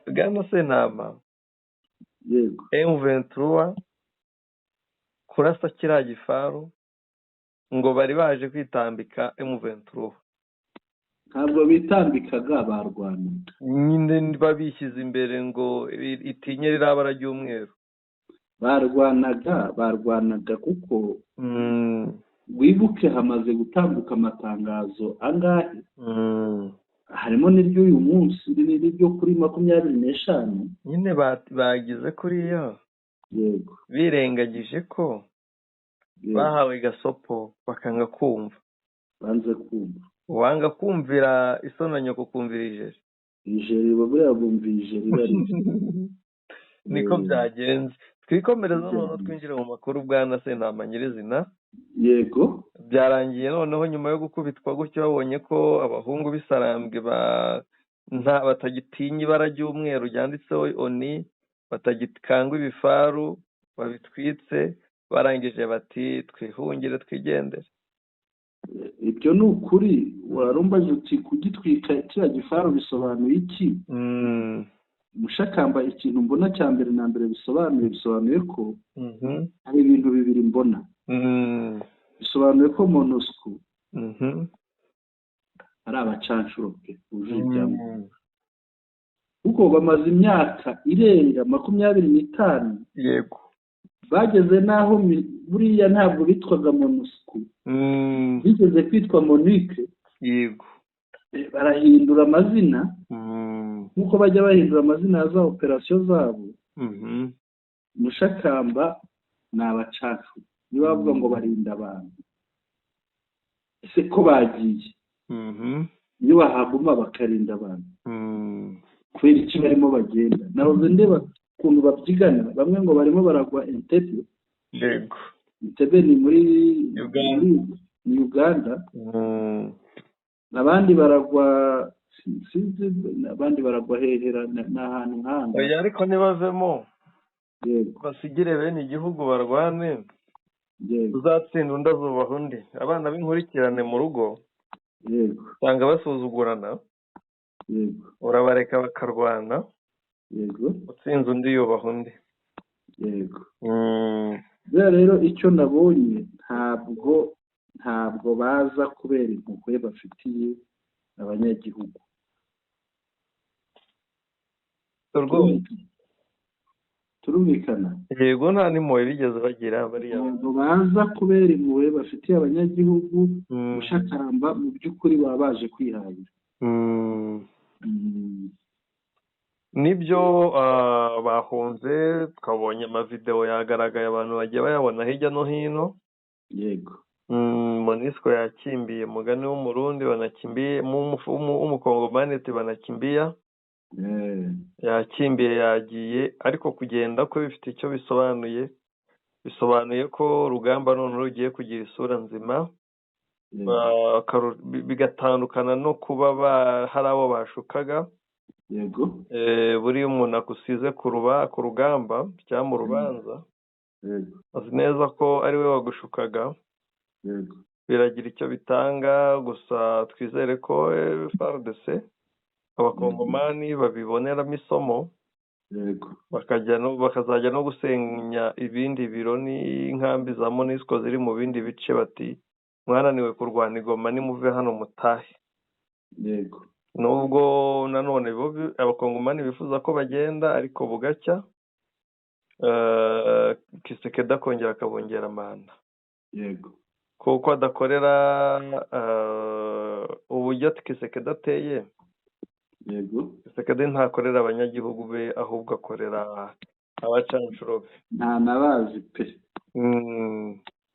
S1: Bwana Sentama.
S2: Yego.
S1: M23 kurasa kiriya gifaru ngo bari baje kwitambika M23.
S2: Ntabwo bitambikaga barwana.
S1: Nyine babishyize imbere ngo itinye rirabara ry'umweru.
S2: Barwanaga kuko wibuke hamaze gutambuka amatangazo angahe. Harimo n'iry'uyu munsi n'iryo kuri 25.
S1: Nyine bagize kuriya.
S2: Yego.
S1: Birengagije ko bahawe gasopo bakanga kumva.
S2: Banze kumva.
S1: Wanga kumvira isonanyo kukumvira ijeri.
S2: Ijeri babura bumvira ijeri bari.
S1: Niko byagenze. Twikomereza none twinjire mu makuru Bwana Sentama nyirizina.
S2: Yego.
S1: Byarangiye noneho nyuma yo gukubitwa gutyo babonye ko abahungu b'isarambwe batagitinya ibara ry'umweru ryanditseho ONI, batagikangwa ibifaru, babitwitse, barangije bati twihungire twigendere.
S2: Ibyo ni ukuri. Warumbaje uti kugitwika kiriya gifaru bisobanuye iki? Mushakamba ikintu mbona cya mbere na mbere bisobanuye ko hari ibintu bibiri mbona. Bisobanuye ko MONUSCO ari abacanshuro bwe ujijyamo. Kuko bamaze imyaka irenga 25.
S1: Yego.
S2: Bageze naho buriya ntabwo bitwaga MONUSCO. Bigeze kwitwa MONUC.
S1: Yego.
S2: Barahindura amazina. Nkuko bajya bahindura amazina ya za operasiyo zabo. Mushakamba ni abacanshuro. Niba bavuga ngo barinda abantu. Ese ko bagiye. Iyo bahaguma bakarinda abantu. Kubera iki barimo bagenda. Nahoze ndeba ukuntu babyigana. Bamwe ngo barimo baragwa Entebbe.
S1: Yego.
S2: Entebbe ni muri Uganda. Abandi baragwa abandi baragwa hehera n'ahantu nk'ahandi.
S1: Oya ariko ntibavemo.
S2: Yego.
S1: Basigire bene igihugu barwane.
S2: Yego.
S1: Uzatsinda undi azubaho undi. Abana b'inkurikirane mu rugo.
S2: Yego.
S1: Usanga basuzugurana.
S2: Yego.
S1: Urabareka bakarwana.
S2: Yego.
S1: Utsinze undi yubaha undi.
S2: Yego. Rero icyo nabonye ntabwo baza kubera impuhwe bafitiye abanyagihugu. turumvikana.
S1: yego nta n'impuhwe bigeze bagira bariya
S2: ntabwo baza kubera impuhwe bafitiye abanyagihugu. Mushakamba mu by'ukuri baba baje kwihahira.
S1: nibyo bahunze, twabonye amavidewo yagaragaye abantu bagiye bayabona hirya no hino.
S2: Yego.
S1: MONUSCO yakimbiye mugani w'umurundi banakimbiye w'umukongomani banakimbia yakimbiye yagiye, ariko kugenda kwe bifite icyo bisobanuye ko urugamba none rugiye kugira isura nzima. Bigatandukana no kuba hari abo bashukaga.
S2: Yego.
S1: Buriya umuntu akusize ku rugamba cyangwa mu rubanza, azi neza ko ari we wagushukaga.
S2: Yego.
S1: Biragira icyo bitanga, gusa twizere ko FARDC abakongomani babiboneramo isomo.
S2: Yego.
S1: bakazajya no gusenya ibindi biro n'inkambi za MONUSCO ziri mu bindi bice, bati mwananiwe kurwana igoma nimuve hano mutahe.
S2: Yego.
S1: Nubwo nanone abakongomani bifuza ko bagenda, ariko bugacya Kisekedi akongera akabongera amanda.
S2: Yego.
S1: Kuko adakorera uburyo Kisekedi ateye.
S2: Yego.
S1: Kisekedi ntakorera abanyagihugu be, ahubwo akorera abacanshuro be.
S2: Nta nabazi pe.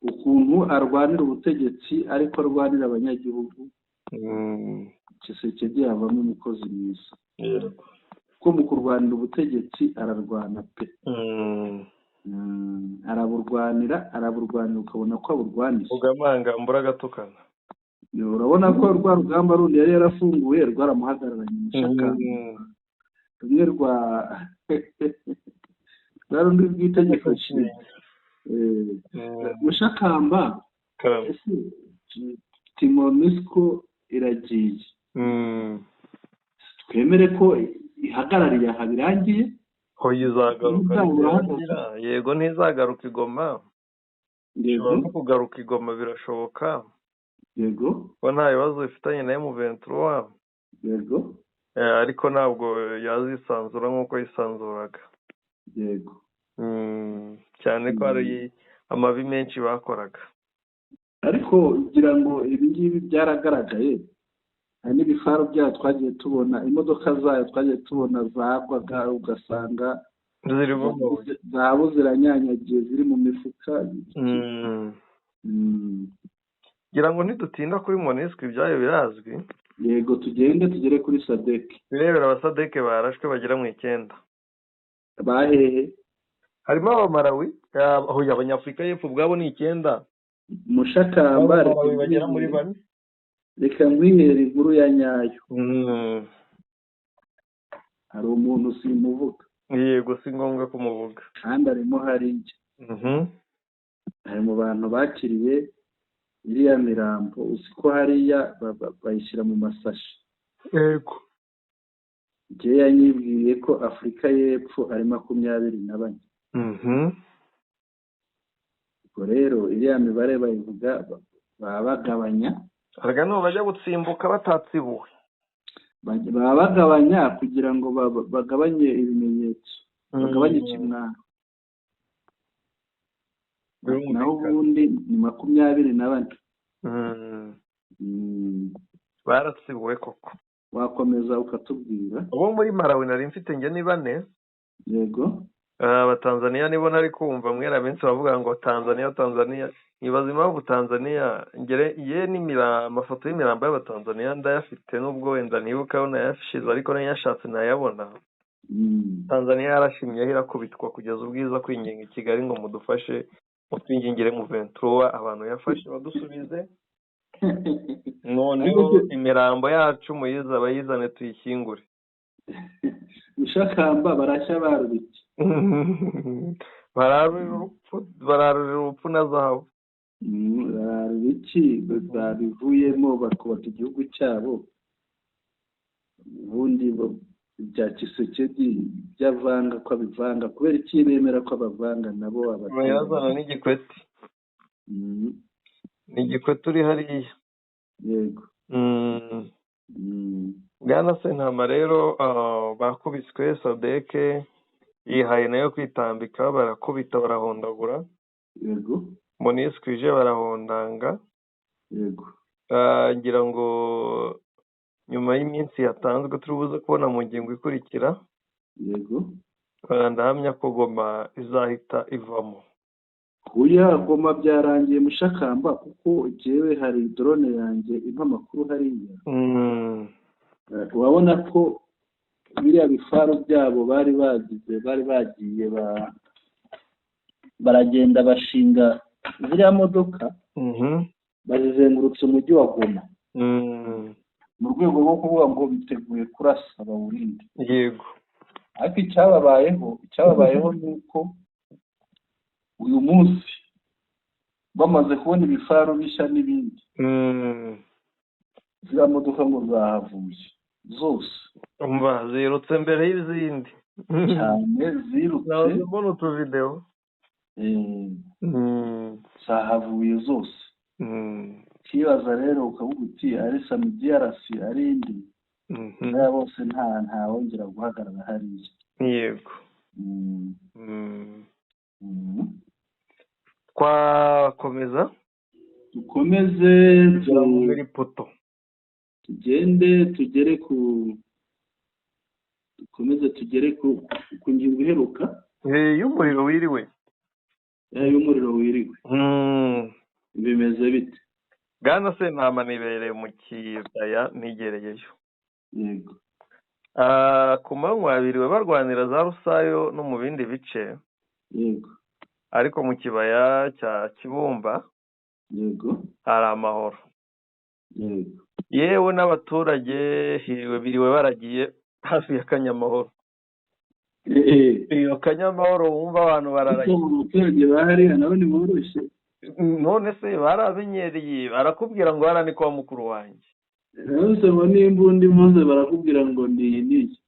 S2: Ukuntu arwanira ubutegetsi ariko arwanira abanyagihugu. Kisekedi yavamo umukozi mwiza.
S1: Yego.
S2: Ko mu kurwanira ubutegetsi ararwana pe. Araburwanira ukabona ko aburwanira.
S1: Ugamanga mbura gatukana.
S2: Urabona ko rwa rugamba rundi yari yarafunguye rwaramuhagararanye Mushakamba. Rumwe rwa rundi rw'itegeko nshinga. Mushakamba MONUSCO iragiye. Twemere ko ihagarariye aha birangiye.
S1: Ho izagaruka. Yego ntizagaruka igoma. Yego no kugaruka igoma birashoboka.
S2: Yego.
S1: Ko nta bibazo bifitanye na M23.
S2: Yego.
S1: Ariko ntabwo yazisanzura nk'uko yisanzuraga.
S2: Yego.
S1: Cyane ko hari amabi menshi bakoraga.
S2: Ariko kugira ngo ibi ngibi byaragaragaye, hari n'ibifaro byayo twagiye tubona, imodoka zayo twagiye tubona zagwaga ugasanga zahabu ziranyanyagiye ziri mu mifuka.
S1: Ngira ngo ntidutinda kuri MONUSCO ibyayo birazwi.
S2: Yego, tugere kuri SADC.
S1: Birebera abaSADC barashwe bagera mu 9.
S2: Bahehe?
S1: Harimo abamarawi, abanyafurika y'Epfo ubwabo ni 9.
S2: Mushakamba
S1: bagera muri 4.
S2: Reka nkwihere inkuru ya nyayo. Hari umuntu simuvuga.
S1: Yego, si ngombwa kumuvuga.
S2: Kandi arimo hariya. Hari mu bantu bakiriye iriya mirambo, uzi ko hariya bayishyira mu masashi.
S1: Yego.
S2: Njye yanyibwiye ko Afurika y'Epfo ari 24. Ubwo rero iriya mibare bayivuga baba bagabanya.
S1: Arega no bajya gutsimbuka batatsibuwe.
S2: Baba bagabanya kugira ngo bagabanye ibimenyetso. Bagabanye ikimwaro. Naho ubundi ni 24.
S1: Baratsibuwe koko.
S2: Wakomeza ukatubwira.
S1: Ubu muri Malawi nari mfite nge ni 4.
S2: Yego.
S1: Abatanzania nibo nari kumva mwera benshi bavuga ngo Tanzania. Nibaza impamvu Tanzania amafoto y'imirambo y'abatanzania ndayafite, nubwo wenda nibuka aho nayashize ariko nayashatse nayabona. Tanzania yarashimye irakubitwa kugeza ubwiza kwinginga i Kigali ngo mudufashe mutwingingire mu 23 abantu yafashe badusubize. Noneho imirambo yacu muyiza bayizane tuyishyingure.
S2: Mushakamba barashya barubiki.
S1: bararurira urupfu na zahabu.
S2: Bararubiki babivuyemo bakubaka igihugu cyabo. Ubundi bya Kisekedi byavanga ko abivanga, kubera iki bemera ko abavanga nabo
S1: abatazana n'igikweti. N'igikweti uri hariya.
S2: Yego.
S1: Bwana Sentama rero bakubiswe SADC yihaye nayo kwitambika, barakubita barahondagura,
S2: yego
S1: monisco ije barahondanga.
S2: yego
S1: ngira ngo nyuma y'iminsi yatanzwe turi buze kubona mu ngingo ikurikira,
S2: yego
S1: ndahamya ko Goma izahita ivamo.
S2: Huya Goma byarangiye Mushakamba, kuko jewe hari drone yanjye impa amakuru hariya. Urabona ko biriya bifaru byabo bari bagiye baragenda bashinga ziriya modoka, bazizengurutse umujyi wa Goma mu rwego rwo kuvuga ngo biteguye kurasa bawurinde.
S1: Yego.
S2: Ariko icyababayeho ni uko uyu munsi bamaze kubona ibifaru bishya n'ibindi, ziriya modoka ngo zahavuye zose,
S1: zirutse mbere y'izindi
S2: cyane, zirutse.
S1: nawe mbona utuvideo
S2: zahavuye zose. Kibaza rero ukavuga uti ari Samidiyarasi ari indi, bariya bose nta wongera guhagarara hariya.
S1: Yego. Twakomeza
S2: dukomeze
S1: muri poto,
S2: tugende tugere dukomeze tugere ku ngingo iheruka
S1: y'umuriro wiriwe.
S2: y'umuriro wiriwe. Bimeze bite?
S1: Bwana Sentama nibereye mu kibaya nigereyeyo.
S2: Yego.
S1: Ku manywa biriwe barwanira za Rusayo no mu bindi bice.
S2: Yego.
S1: Ariko mu kibaya cya Kibumba
S2: yego
S1: hari amahoro.
S2: Yego.
S1: Yewe n'abaturage biriwe baragiye hafi ya Kanyamahoro. Iyo Kanyamahoro wumva abantu bararagiye.
S2: Abaturage bahari nabo ni boroshye.
S1: None se barabinyereye, barakubwira ngo hara ni kwa mukuru wanjye.
S2: Nose ngo n'imbundi muze barakubwira ngo ndi niki.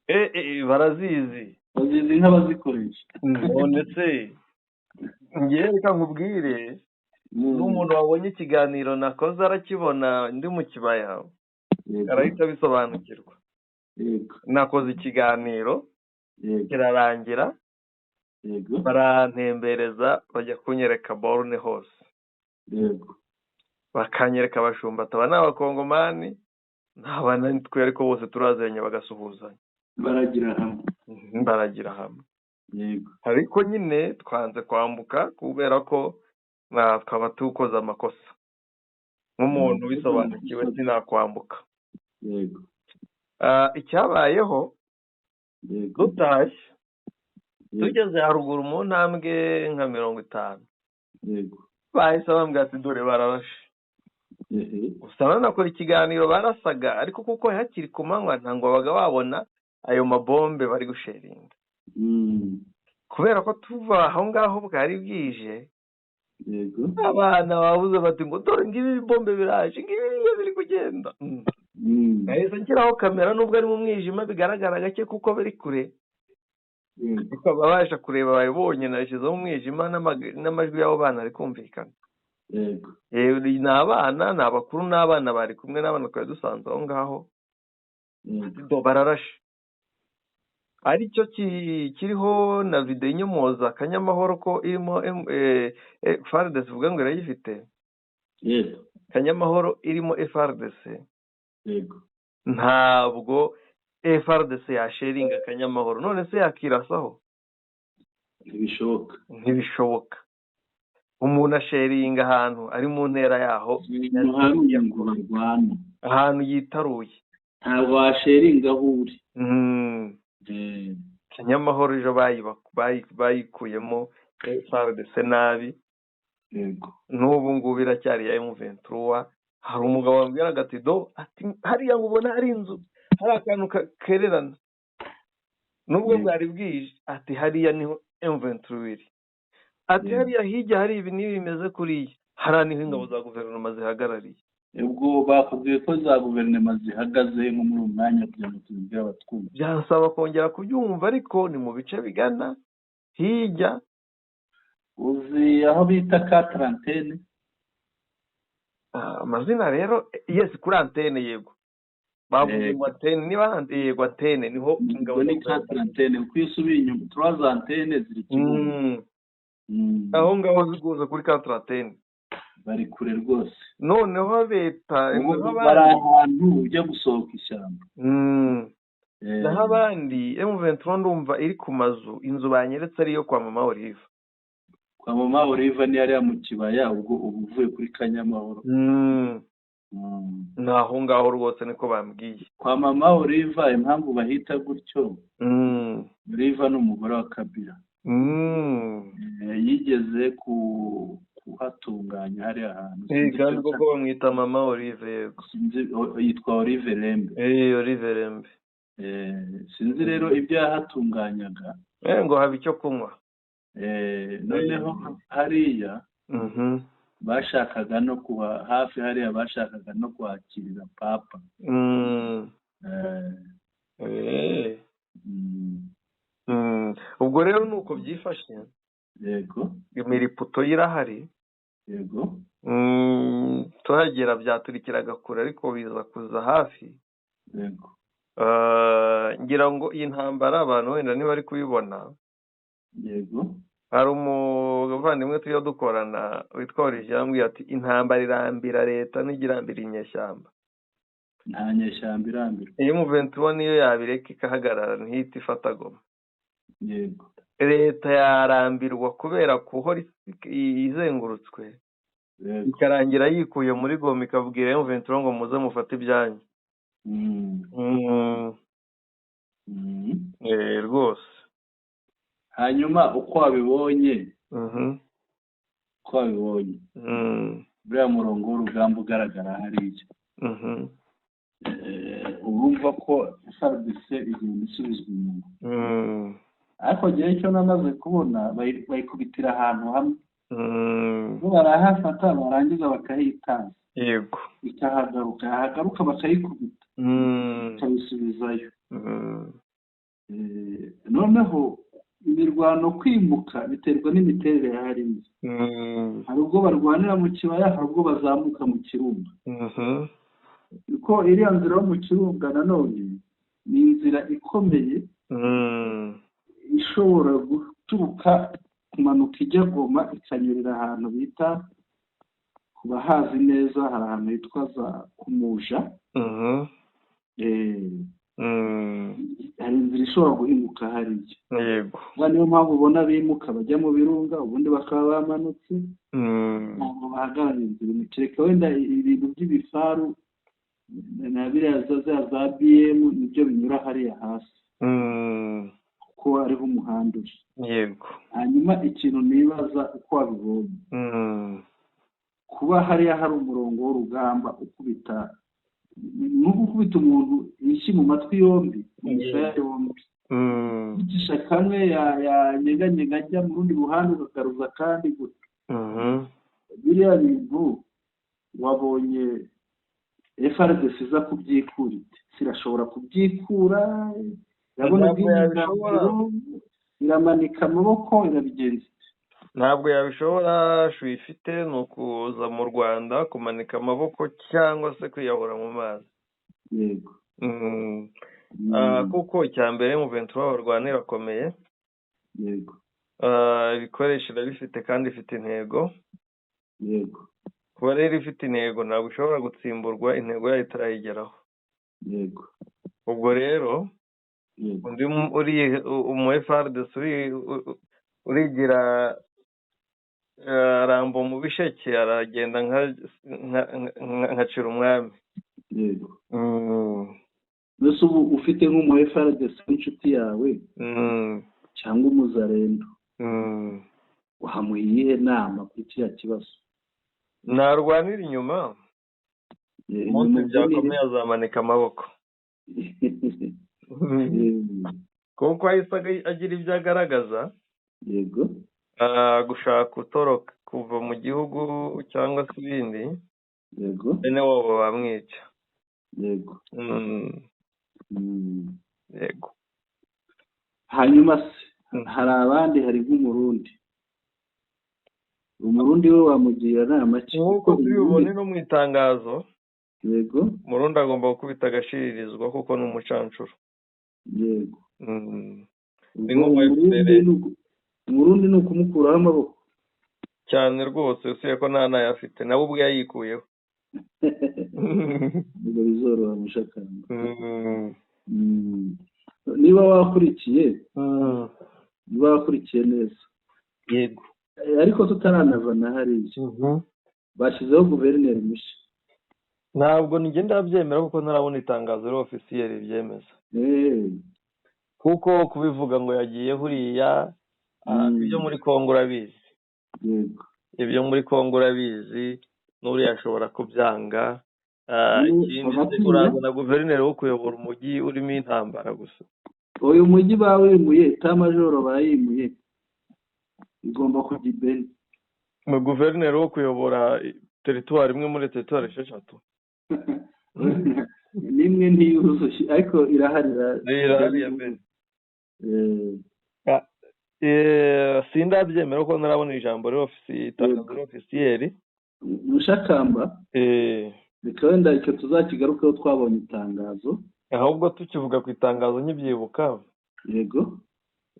S1: Barazizi.
S2: Bazizi nk'abazikoresha.
S1: None se ngiye reka nkubwire, n'umuntu wabonye ikiganiro nakoze arakibona ndi mu kibaya, arahita bisobanukirwa. Nakoze ikiganiro kirarangira, barantembereza bajya kunyereka borne hose, bakanyereka abashumba, aba ni abakongomani n'abana twe ariko bose turaziranye bagasuhuzanya, baragira hamwe. Ariko nyine twanze kwambuka kubera ko twaba tukoze amakosa. Nk'umuntu wisobanukiwe sinakwambuka. Icyabayeho dutashye tugeze haruguru mu ntambwe nka 50, bahise bambwira ati dore bararashe. Gusa banakora ikiganiro barasaga, ariko kuko hakiri ku manywa ntabwo babaga babona ayo mabombe bari gusheringa. Kubera ko tuva aho ngaho bwari bwije, abana babuze bati ngo dore ngibi bombe biraje, ngibi biri kugenda. Nahise nshyiraho kamera nubwo ari mu mwijima bigaragara gake kuko biri kure, ariko babasha kureba babibonye. Nashyizeho umwijima n'amajwi y'abo bana ari kumvikana. Ni abana, ni abakuru n'abana bari kumwe n'abana twari dusanze aho ngaho. Bararashe. Aricyo kiriho na video inyomoza Kanyamahoro ko irimo FARDC uvuga ngo irayifite. Kanyamahoro irimo FARDC. Ntabwo FARDC yasheringa Kanyamahoro, none se yakirasaho? Ntibishoboka. Umuntu asheringa ahantu ari mu ntera yaho, ahantu yitaruye,
S2: ntabwo washeringa aho uri.
S1: Kanyamahoro ejo bayikuyemo FARDC nabi. N'ubu ngubu iracyari ya M23. Hari umugabo wambwiraga ati hariya ngo ubona hari inzu, hari akantu kererana, nubwo bwari bwije, ati hariya niho M23 iri. Ati hariya hirya hari ibi n'ibi bimeze kuriya, hariya niho ingabo za guverinoma zihagarariye.
S2: Ubwo bakubwiye ko za guverinoma zihagaze nko muri uyu mwanya kugira ngo tubibwire abatwumva.
S1: Byansaba kongera kubyumva, ariko ni mu bice bigana hirya.
S2: Uzi aho bita K30?
S1: Amazina rero, yes, kuri antene. Yego, bavuze ngo Atene niba yego Atene niho ingabo
S2: ni quatre antene uko isubiye inyuma trois antene ziri Kibungo.
S1: aho ngaho ziguze kuri quatre antene
S2: bari kure rwose
S1: noneho leta
S2: bari ahantu ujya gusohoka ishyamba
S1: naho abandi M23 ndumva iri ku mazu inzu banyeretse ariyo kwa mama Olive.
S2: Kwa mama Olive ni yari mu kibaya ubwo uvuye kuri Kanyamahoro.
S1: Naho ngaho rwose niko bambwiye.
S2: Kwa mama Olive impamvu bahita gutyo. Olive n'umugore wa Kabila. Yigeze kuhatunganya hari ahantu.
S1: Kandi koko bamwita mama Olive yego.
S2: Yitwa Olive Lembe.
S1: Olive Lembe.
S2: Sinzi rero ibyo yahatunganyaga.
S1: Ngo haba icyo kunywa.
S2: Noneho hariya bashakaga no kuha hafi hariya bashakaga no kwakirira papa. Ubwo rero nuko byifashe.
S1: Yego. Imiriputo irahari.
S2: Yego.
S1: Tuhagera byaturikiraga kure ariko biza kuza hafi.
S2: Yego.
S1: Ngira ngo iyi ntambara abantu wenda niba ari kubibona.
S2: Yego.
S1: Hari umuvandimwe tuyo dukorana witwa Olivier yambwiye ati intambara irambira leta n'igirambira inyeshyamba.
S2: Nta nyeshyamba irambira.
S1: Iyo M23 niyo yabireka ikahagarara ntihita ifata Goma.
S2: Yego.
S1: Leta yarambirwa kubera kuhora izengurutswe.
S2: Yego.
S1: Ikarangira yikuye muri Goma ikabwira M23 ngo muze mufate ibyanyu. Rwose.
S2: Hanyuma uko wabibonye buriya murongo w'urugamba ugaragara hariya urumva ko FARDC igenda isubizwa inyuma ariko gihe cyo namaze kubona bayikubitira ahantu hamwe barahafata barangiza bakahitanga
S1: yego
S2: ikahagaruka bakayikubita ikabisubizayo noneho imirwano kwimuka biterwa n'imiterere harimo. Hari ubwo barwanira mu kibaya hari ubwo bazamuka mu kirunga. Uko iriya nzira yo mu kirunga nanone ni inzira ikomeye ishobora guturuka kumanuka ijya Goma ikanyurira ahantu bita ku bahazi neza hari ahantu hitwa za Kumuja. Hari inzira ishobora guhinguka hariya.
S1: Yego.
S2: Niyo mpamvu ubona bimuka bajya mu birunga ubundi bakaba bamanutse ntabwo bahagarara inzira kereka wenda ibintu by'ibifaru na biriya za BM nibyo binyura hariya hasi kuko hariho umuhanda uje.
S1: Yego.
S2: Hanyuma ikintu nibaza uko wabibonye kuba hariya hari umurongo w'urugamba ukubita n'uko ukubita umuntu yishyi mu matwi yombi mu misaya yombi igisha kamwe yanyeganyega ajya mu rundi ruhande ukagaruza kandi gutyo biriya bintu wabonye FARDC iza kubyikura sirashobora kubyikura irabona bw'ingabo iramanika amaboko irabigenza
S1: ntabwo yabishobora ifite ni ukuza mu Rwanda kumanika amaboko cyangwa se kwiyahura mu mazi.
S2: Yego.
S1: Kuko icyambere M23 barwana irakomeye.
S2: Yego.
S1: Ibikoresho bifite kandi ifite intego.
S2: Yego.
S1: Kuba rero ifite intego ntabwo ushobora gutsimburwa intego yayo itarayigeraho.
S2: Yego.
S1: Ubwo rero undi uri umu FARDC urigira Rambo mu bisheke aragenda nkacira umwami.
S2: Yego. Mbese ubu ufite nk'umu FARDC w'inshuti yawe cyangwa umuzarendo wahamuha iyihe nama kuri kiriya kibazo?
S1: Narwanira inyuma umunsi byakomeye azamanika amaboko kuko ahise agira ibyo agaragaza.
S2: Yego.
S1: Gushaka utoroka kuva mu gihugu cyangwa se ibindi.
S2: Yego.
S1: Bene wabo bamwica.
S2: Yego.
S1: Yego.
S2: Hanyuma hari abandi hari nk'umurundi we wamugira nama
S1: nk'uko tubibone no mu itangazo
S2: yego
S1: umurundi agomba gukubita agashiririzwa kuko ni umucancuro.
S2: yego
S1: Ni nk'umwefuperi
S2: umurundi ni ukumukuraho amaboko
S1: cyane rwose, usiye ko nta nayo afite, nawe ubwe yayikuyeho.
S2: ntabwo bizoroha mushakamba. niba wakurikiye neza
S1: yego,
S2: ariko tutaranava na hariya bashyizeho guverineri mushya.
S1: ntabwo nigenda byemera kuko ntarabona itangazo rero ofisiyeri ryemeza, kuko kubivuga ngo yagiye huriya ibyo muri Kongo urabizi.
S2: yego
S1: ibyo muri Kongo urabizi, n'uriya ashobora kubyanga. Ikindi urazana guverineri wo kuyobora umujyi urimo intambara gusa.
S2: uyu mujyi bawimuye, tamajoro bayimuye, igomba kujya ibeni.
S1: mu guverineri wo kuyobora teritwari imwe muri teritwari 6.
S2: nimwe ntiyuzuye ariko irahari
S1: ya beni. Sindabyemera ko narabona ijambo rero itangazo ofisiyeri.
S2: mushakamba reka wenda icyo tuzakigarukaho twabonye itangazo,
S1: ahubwo tukivuga ku itangazo nk'ibyibuka.
S2: yego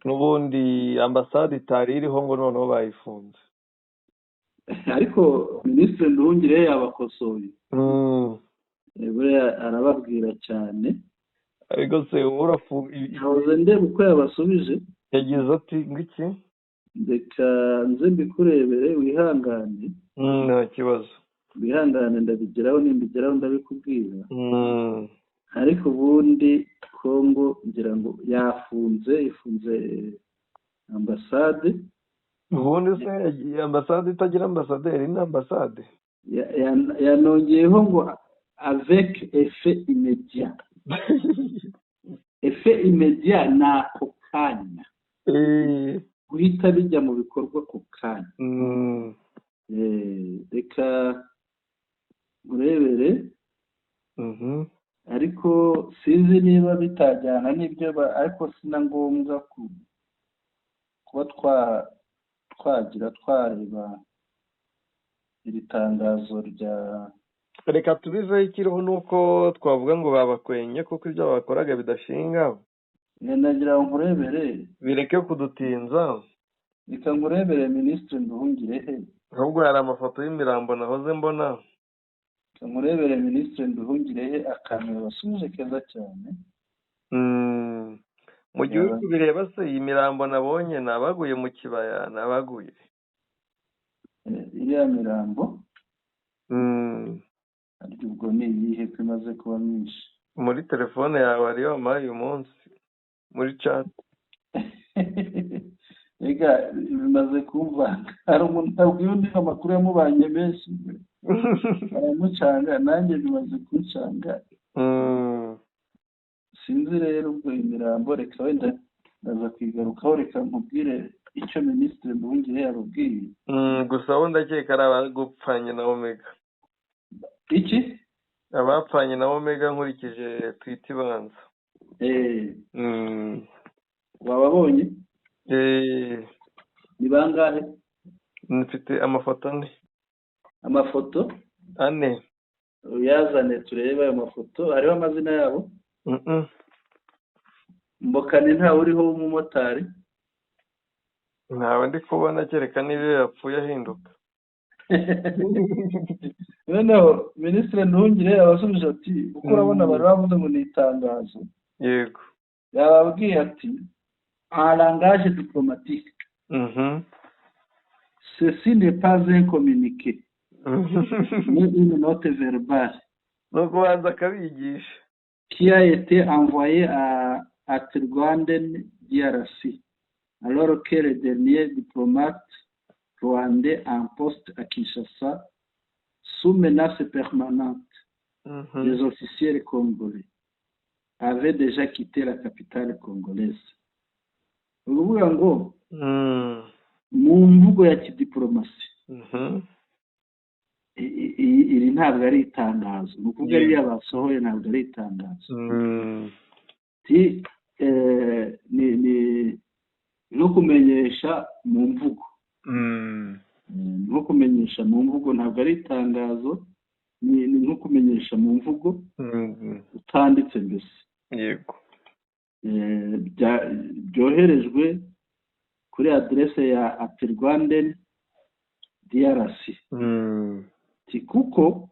S1: n'ubundi ambasade itari iriho ngo noneho bayifunze.
S2: ariko minisitiri Nduhungirehe yabakosoye. buriya arababwira cyane.
S1: ariko se
S2: yahoze ndeba uko yabasubije.
S1: yagize ati ngiki,
S2: reka nze mbikurebere wihangane.
S1: nta kibazo,
S2: wihangane ndabigeraho, nimbigeraho ndabikubwira. ariko ubundi Kongo ngira ngo ifunze ambasade.
S1: ubundi se ambasade itagira ambasaderi ni ambasade?
S2: yanongeyeho ngo avec effet immédiat. effet immédiat ni ako kanya, guhita bijya mu bikorwa ako kanya. reka murebere. ariko sinzi niba bitajyana n'ibyo ariko sina ngombwa kuba twareba iri tangazo rya.
S1: reka tubiveho, ikiriho nuko twavuga ngo babakwenye kuko ibyo bakoraga bidashinga.
S2: nagira ngo nkurebere,
S1: bireke kudutinza.
S2: reka nkurebere minisitiri Nduhungirehe.
S1: ahubwo hari amafoto y'imirambo nahoze mbona.
S2: murebere minisitiri Nduhungirehe akantu yabasubije keza cyane.
S1: mu gihugu bireba se iyi mirambo nabonye nabaguye mu kibaya, nabaguye
S2: iriya mirambo ariko ubwo ni iyihe ko imaze kuba myinshi?
S1: muri telefone yawe ariyo wampaye uyu munsi muri chat.
S2: rega bimaze kumvanga. hari umuntu abwiye undi amakuru yamubanye menshi aramucanga, nanjye bimaze kuncanga. sinzi rero ubwo imirambo, reka wenda ndaza kwigarukaho. reka nkubwire icyo minisitiri Nduhungirehe yababwiye.
S1: gusa aho ndakeka ari abagupfanye na Omega.
S2: iki?
S1: abapfanye na Omega nkurikije twita ibanza.
S2: wababonye? ni bangahe?
S1: mfite amafoto ane.
S2: amafoto
S1: ane?
S2: yazane turebe ayo mafoto. hariho amazina yabo? mbokane ntawe uriho w'umumotari?
S1: ntawe ndi kubona, kereka niba yapfuye ahinduka.
S2: noneho minisitiri Nduhungirehe abasubije ati kuko urabona bari bavuze ngo ni itangazo.
S1: yego.
S2: yababwiye ati en langage diplomatique, ceci n'est pas un communiqué mais une note verbale.
S1: no kubanza akabigisha.
S2: qui a été envoyé à Tirgwanden DRC alors que le dernier diplomate rwandais en poste à Kinshasa sous menace permanente des officiers congolais avait déjà quitté la capitale congolaise. uruvuga ngo mu mvugo ya kidiplomasi iri ntabwo ari itangazo. ni ukuvuga ariya basohoye ntabwo ari itangazo. ni no kumenyesha mu mvugo. nko kumenyesha mu mvugo, ntabwo ari itangazo. ni nko kumenyesha mu mvugo utanditse mbese.
S1: yego
S2: byoherejwe kuri aderese ya @rwanden DRC. kuko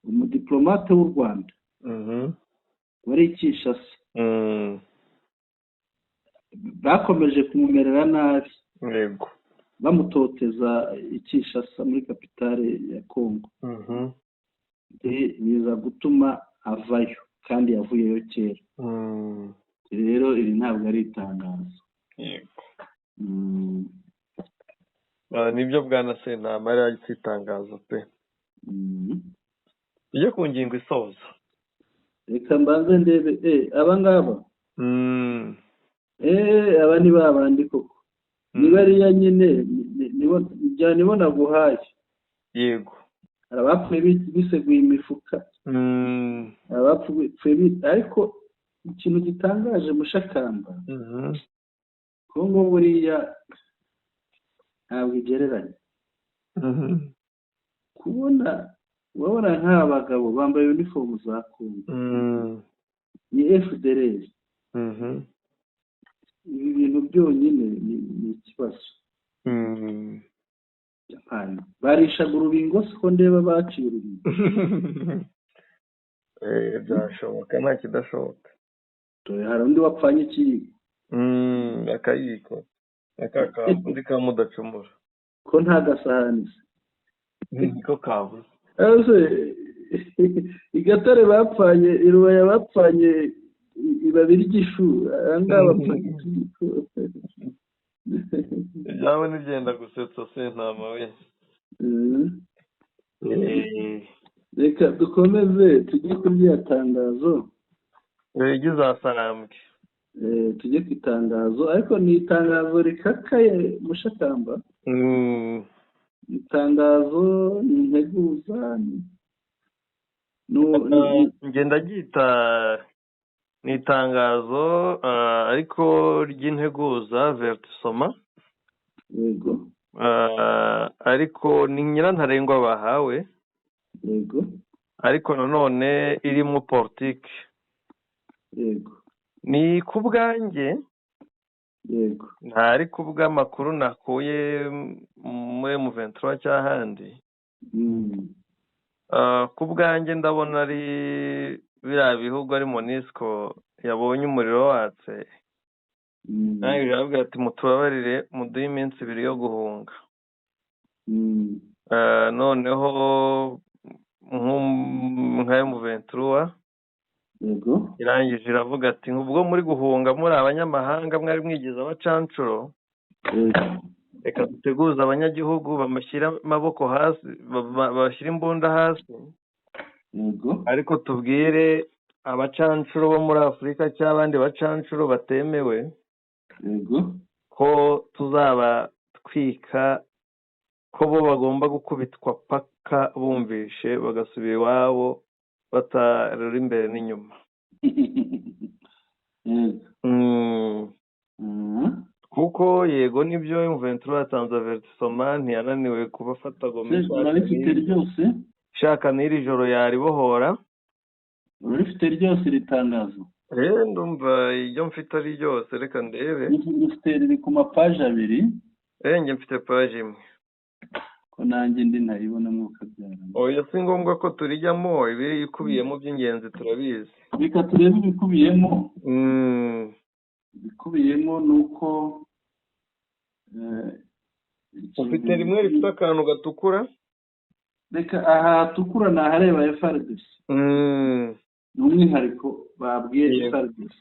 S2: umudiplomate w'u Rwanda wari i Kinshasa bakomeje kumumerera nabi,
S1: yego
S2: bamutoteza i Kinshasa muri kapitale ya Congo. biza gutuma avayo kandi yavuyeyo kera. Rero iri ntabwo ari itangazo.
S1: yego nibyo bwana Sentama yari yahise itangazo pe. iyo ku ngingo isoza
S2: reka mbanze ndebe aba ngaba aba ni babandi koko ni bariya nyine nibo naguhaye.
S1: yego
S2: abapfuye biseguye imifuka, abapfuye ariko ikintu gitangaje Mushakamba Kongo buriya ntabwo igereranye. kubona urabona nk'abagabo bambaye uniform za Kongo ni FDLR. ibi bintu byonyine ni ikibazo. barishaga urubingo siko ndeba baciye urubingo.
S1: byashoboka nta kidashoboka.
S2: hari undi wapfanye ikiyiko
S1: akayiko akakandi ka mudacumura
S2: ko nta gasahani
S1: niko kabuze.
S2: igatare bapfanye irubaya bapfanye ibabi ry'ishu ahangaha bapfanye ikiyiko.
S1: ibyawe ntibyenda gusetsa Sentama we.
S2: reka dukomeze tujye kuri rya tangazo
S1: ry'izasarambwe.
S2: tujye ku itangazo ariko ni itangazo rikakaye Mushakamba. itangazo ni integuza
S1: ngenda ryita ni itangazo ariko ry'integuza vertisoma.
S2: yego
S1: ariko ni nyirantarengwa bahawe.
S2: yego
S1: ariko nanone irimo politiki.
S2: yego
S1: ni ku bwanjye.
S2: yego
S1: ntari ku bw'amakuru nakuye muri M23 cy'ahandi. ku bwanjye ndabona ari biriya bihugu ari MONUSCO yabonye umuriro watse. nawe biravuga ati mutubabarire muduhe iminsi 2 yo guhunga. noneho nka M23
S2: yego
S1: irangije iravuga ati ubwo muri guhunga muri abanyamahanga mwari mwigize abacancuro, reka duteguza abanyagihugu bamushyira amaboko hasi bashyira imbunda hasi.
S2: yego
S1: ariko tubwire abacancuro bo muri Afurika cyangwa abandi bacancuro batemewe
S2: yego
S1: ko tuzabatwika, ko bo bagomba gukubitwa paka bumvishe bagasubira iwabo batarura imbere n'inyuma. kuko yego nibyo M23 yatanze vertisoma ntiyananiwe kubafata Goma
S2: ryose.
S1: shaka n'iri joro yaribohora.
S2: urifite ryose ritangazo.
S1: ndumva iyo mfite ari ryose reka ndebe.
S2: rifite riri ku mapaje 2.
S1: njye mfite page imwe.
S2: ko nanjye ndi ntaribona mwuka byara.
S1: oya si ngombwa ko turijyamo, ibiri ikubiyemo by'ingenzi turabizi.
S2: reka turebe ibikubiyemo. ibikubiyemo nuko
S1: ufite rimwe rifite akantu gatukura.
S2: reka aha hatukura ni ahareba FARDC. ni umwihariko babwiye FARDC.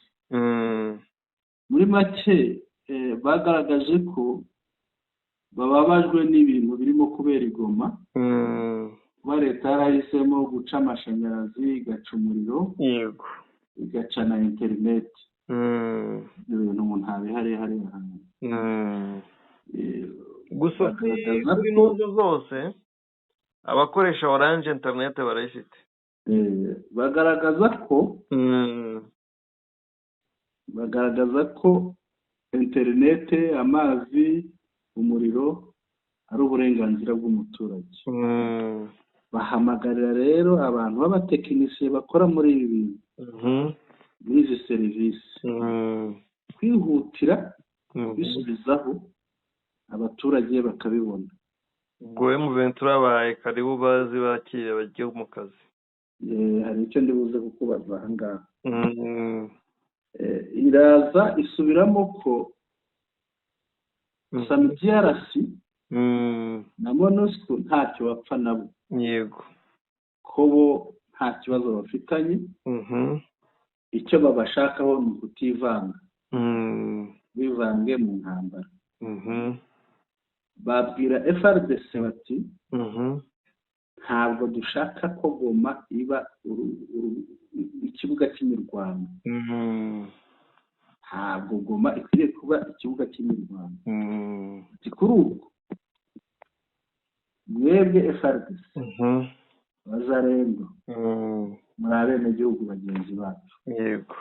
S2: muri make bagaragaje ko bababajwe n'ibintu birimo kubera i Goma. kuba leta yarahisemo guca amashanyarazi, igaca umuriro,
S1: yego
S2: igaca na interineti. ibintu umuntu ntabihari hariya hantu.
S1: gusa kuri n'uzo zose abakoresha Orange internet barayifite.
S2: bagaragaza ko interineti, amazi, umuriro ari uburenganzira bw'umuturage. bahamagarira rero abantu b'abatekinisiye bakora muri ibi bintu, muri izi serivisi, kwihutira bisubizaho abaturage bakabibona.
S1: ubwo M23 babaye karibu bazi bakiriye bagiye mu kazi.
S2: Hari icyo ndibuze kukubaza aha ngaha. Iraza isubiramo ko SAMIDRC na MONUSCO ntacyo bapfa nabo,
S1: yego,
S2: ko bo nta kibazo bafitanye, icyo babashakaho ni ukutivanga, bivange mu ntambara. Babwira FARDC bati ntabwo dushaka ko Goma iba ikibuga cy'imirwano, ntabwo Goma ikwiriye kuba ikibuga cy'imirwano. kuri ubwo mwebwe FARDC bazarendo muri abenegihugu bagenzi bacu,
S1: yego,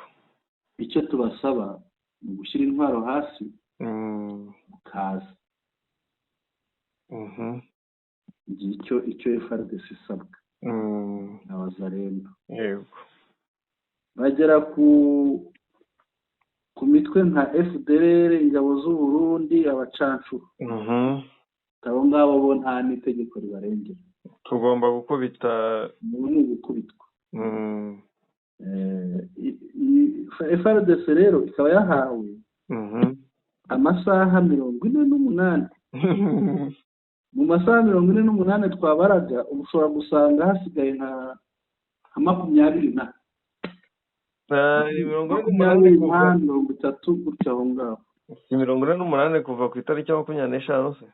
S2: icyo tubasaba ni ugushyira intwaro hasi mukaza. icyo FARDC isabwa n'abazarendo,
S1: yego,
S2: bagera ku mitwe nka FDLR, ingabo z'u Burundi, abacancuro, abo ngabo bo nta n'itegeko ribarengera,
S1: tugomba gukubita,
S2: ni ugukubitwa. FARDC rero ikaba yahawe amasaha 48. Mu masaha 48 twabaraga, ushobora gusanga hasigaye nka 20 na 30 gutya aho ngaho.
S1: 48 kuva ku itariki 25 se?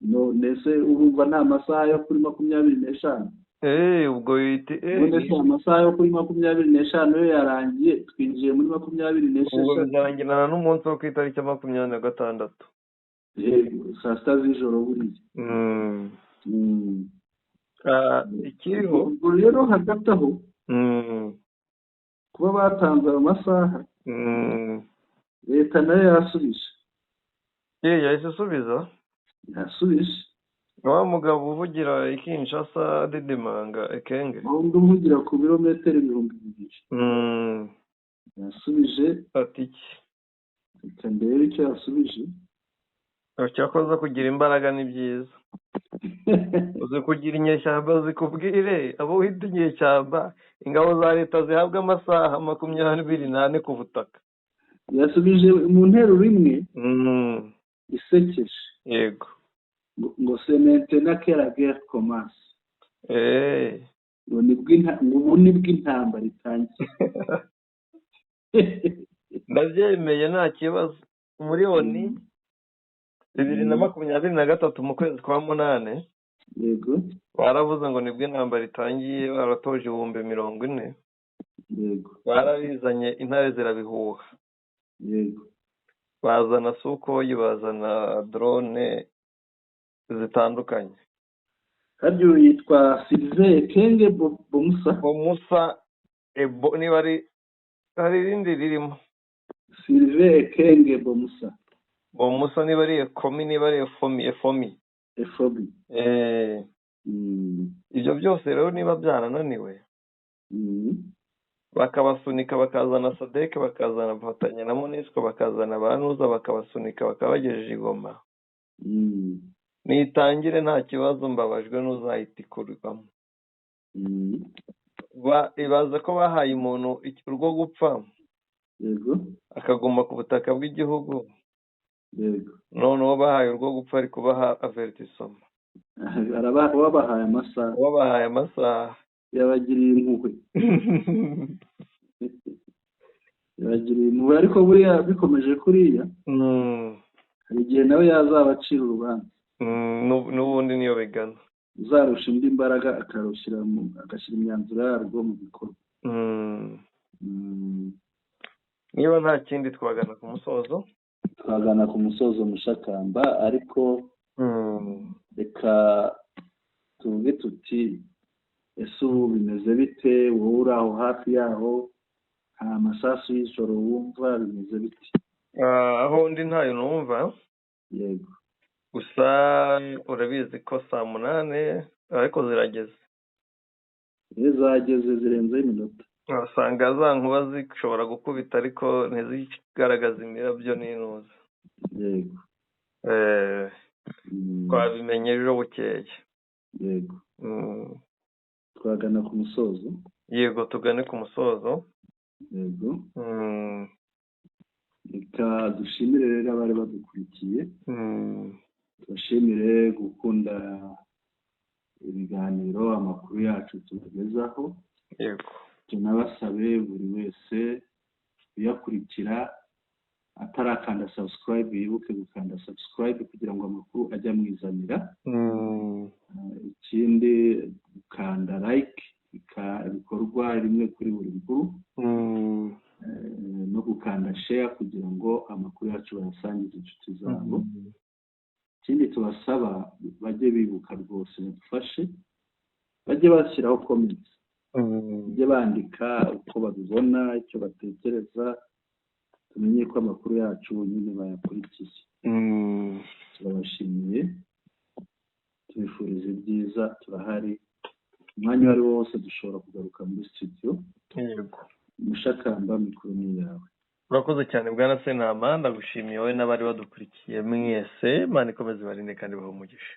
S2: None se urumva nta masaha yo kuri 25?
S1: Ubwo yite
S2: none se amasaha yo kuri 25 yo yarangiye, twinjiye muri 26.
S1: ubwo bizarangirana n'umunsi wo ku itariki 26
S2: saa sita z'ijoro buriya.
S1: ikiriho
S2: ubwo rero hagati aho kuba batanze ayo masaha, leta nayo yasubije.
S1: yahise asubiza,
S2: yasubije.
S1: wa mugabo uvugira i Kinshasa Didimanga Ekenge,
S2: undi uvugira ku birometero 2000, yasubije
S1: ati iki?
S2: reka ndebe icyo yasubije.
S1: cyakoze kugira imbaraga ni byiza. uzi kugira inyeshyamba zikubwire abo wita inyeshyamba, ingabo za leta zihabwa amasaha 24 ku butaka.
S2: yasubije mu nteruro imwe isekeje,
S1: yego,
S2: ngo semente na kera guerre commence. ubu nibwo intambara itangiye.
S1: ndabyemeye nta kibazo. muri ONU 2023 mu kwezi kwa 8,
S2: yego,
S1: baravuze ngo nibwo intambara itangiye, baratoje 40,000.
S2: yego,
S1: barabizanye intare zirabihuha,
S2: yego,
S1: bazana Sukhoi, bazana drone zitandukanye.
S2: kandi yitwa Sylvain Ekenge
S1: Bomusa niba hari irindi ririmo.
S2: Sylvain Ekenge Bomusa
S1: niba ari Ekomi, niba ari Efomi. ibyo byose rero niba byarananiwe, bakabasunika, bakazana Sadek, bakazana bafatanya na MONUSCO, bakazana abantuza, bakabasunika, bakabagejeje i Goma. nitangire nta kibazo, mbabajwe n'uzahita ikurwamo. ibaza ko bahaye umuntu urwo gupfa,
S2: yego,
S1: akaguma ku butaka bw'igihugu,
S2: yego,
S1: noneho bahaye urwo gupfa ari kubaha avertisoma.
S2: wabahaye amasaha yabagiriye impuhwe. yabagiriye impuhwe, ariko buriya bikomeje kuriya hari igihe nawe yazabacira urubanza.
S1: n'ubundi niyo bigana,
S2: uzarusha indi imbaraga agashyira imyanzuro yarwo mu bikorwa.
S1: niba nta kindi twagana ku musozo mushakamba, ariko reka tuvuge tuti ese ubu bimeze bite? wowe uri aho hafi yaho, nta masasu y'ijoro wumva? bimeze bite? aho ndi ntayo numva.
S2: yego,
S1: gusa urabizi ko saa 8 ariko zirageze.
S2: iyo zageze zirenzeho iminota
S1: wasanga za nkuba zishobora gukubita ariko ntizigaragaze imirabyo n'inuza.
S2: yego
S1: twabimenye ejo bukeye.
S2: yego twagana ku musozo.
S1: Yego tugane ku musozo.
S2: yego reka dushimire rero abari badukurikiye, tubashimire gukunda ibiganiro, amakuru yacu tubagezaho.
S1: yego
S2: tunabasabe buri wese uyakurikira atarakanda subscribe yibuke gukanda subscribe kugira ngo amakuru ajye amwizanira. ikindi gukanda like bikorwa rimwe kuri buri nkuru, no gukanda share kugira ngo amakuru yacu bayasangize inshuti zabo. ikindi tubasaba bajye bibuka rwose badufashe, bajye bashyiraho comments, bajye bandika uko babibona, icyo batekereza, tumenye ko amakuru yacu nyine bayakurikiye. turabashimiye, tubifuriza ibyiza, turahari umwanya uwo ari wo wose dushobora kugaruka muri studio.
S1: yego
S2: Mushakamba, mikoro ni yawe.
S1: urakoze cyane bwana Sentama, ndagushimiye wowe n'abari badukurikiye mwese. Imana ikomeze ibarinde kandi bahe umugisha.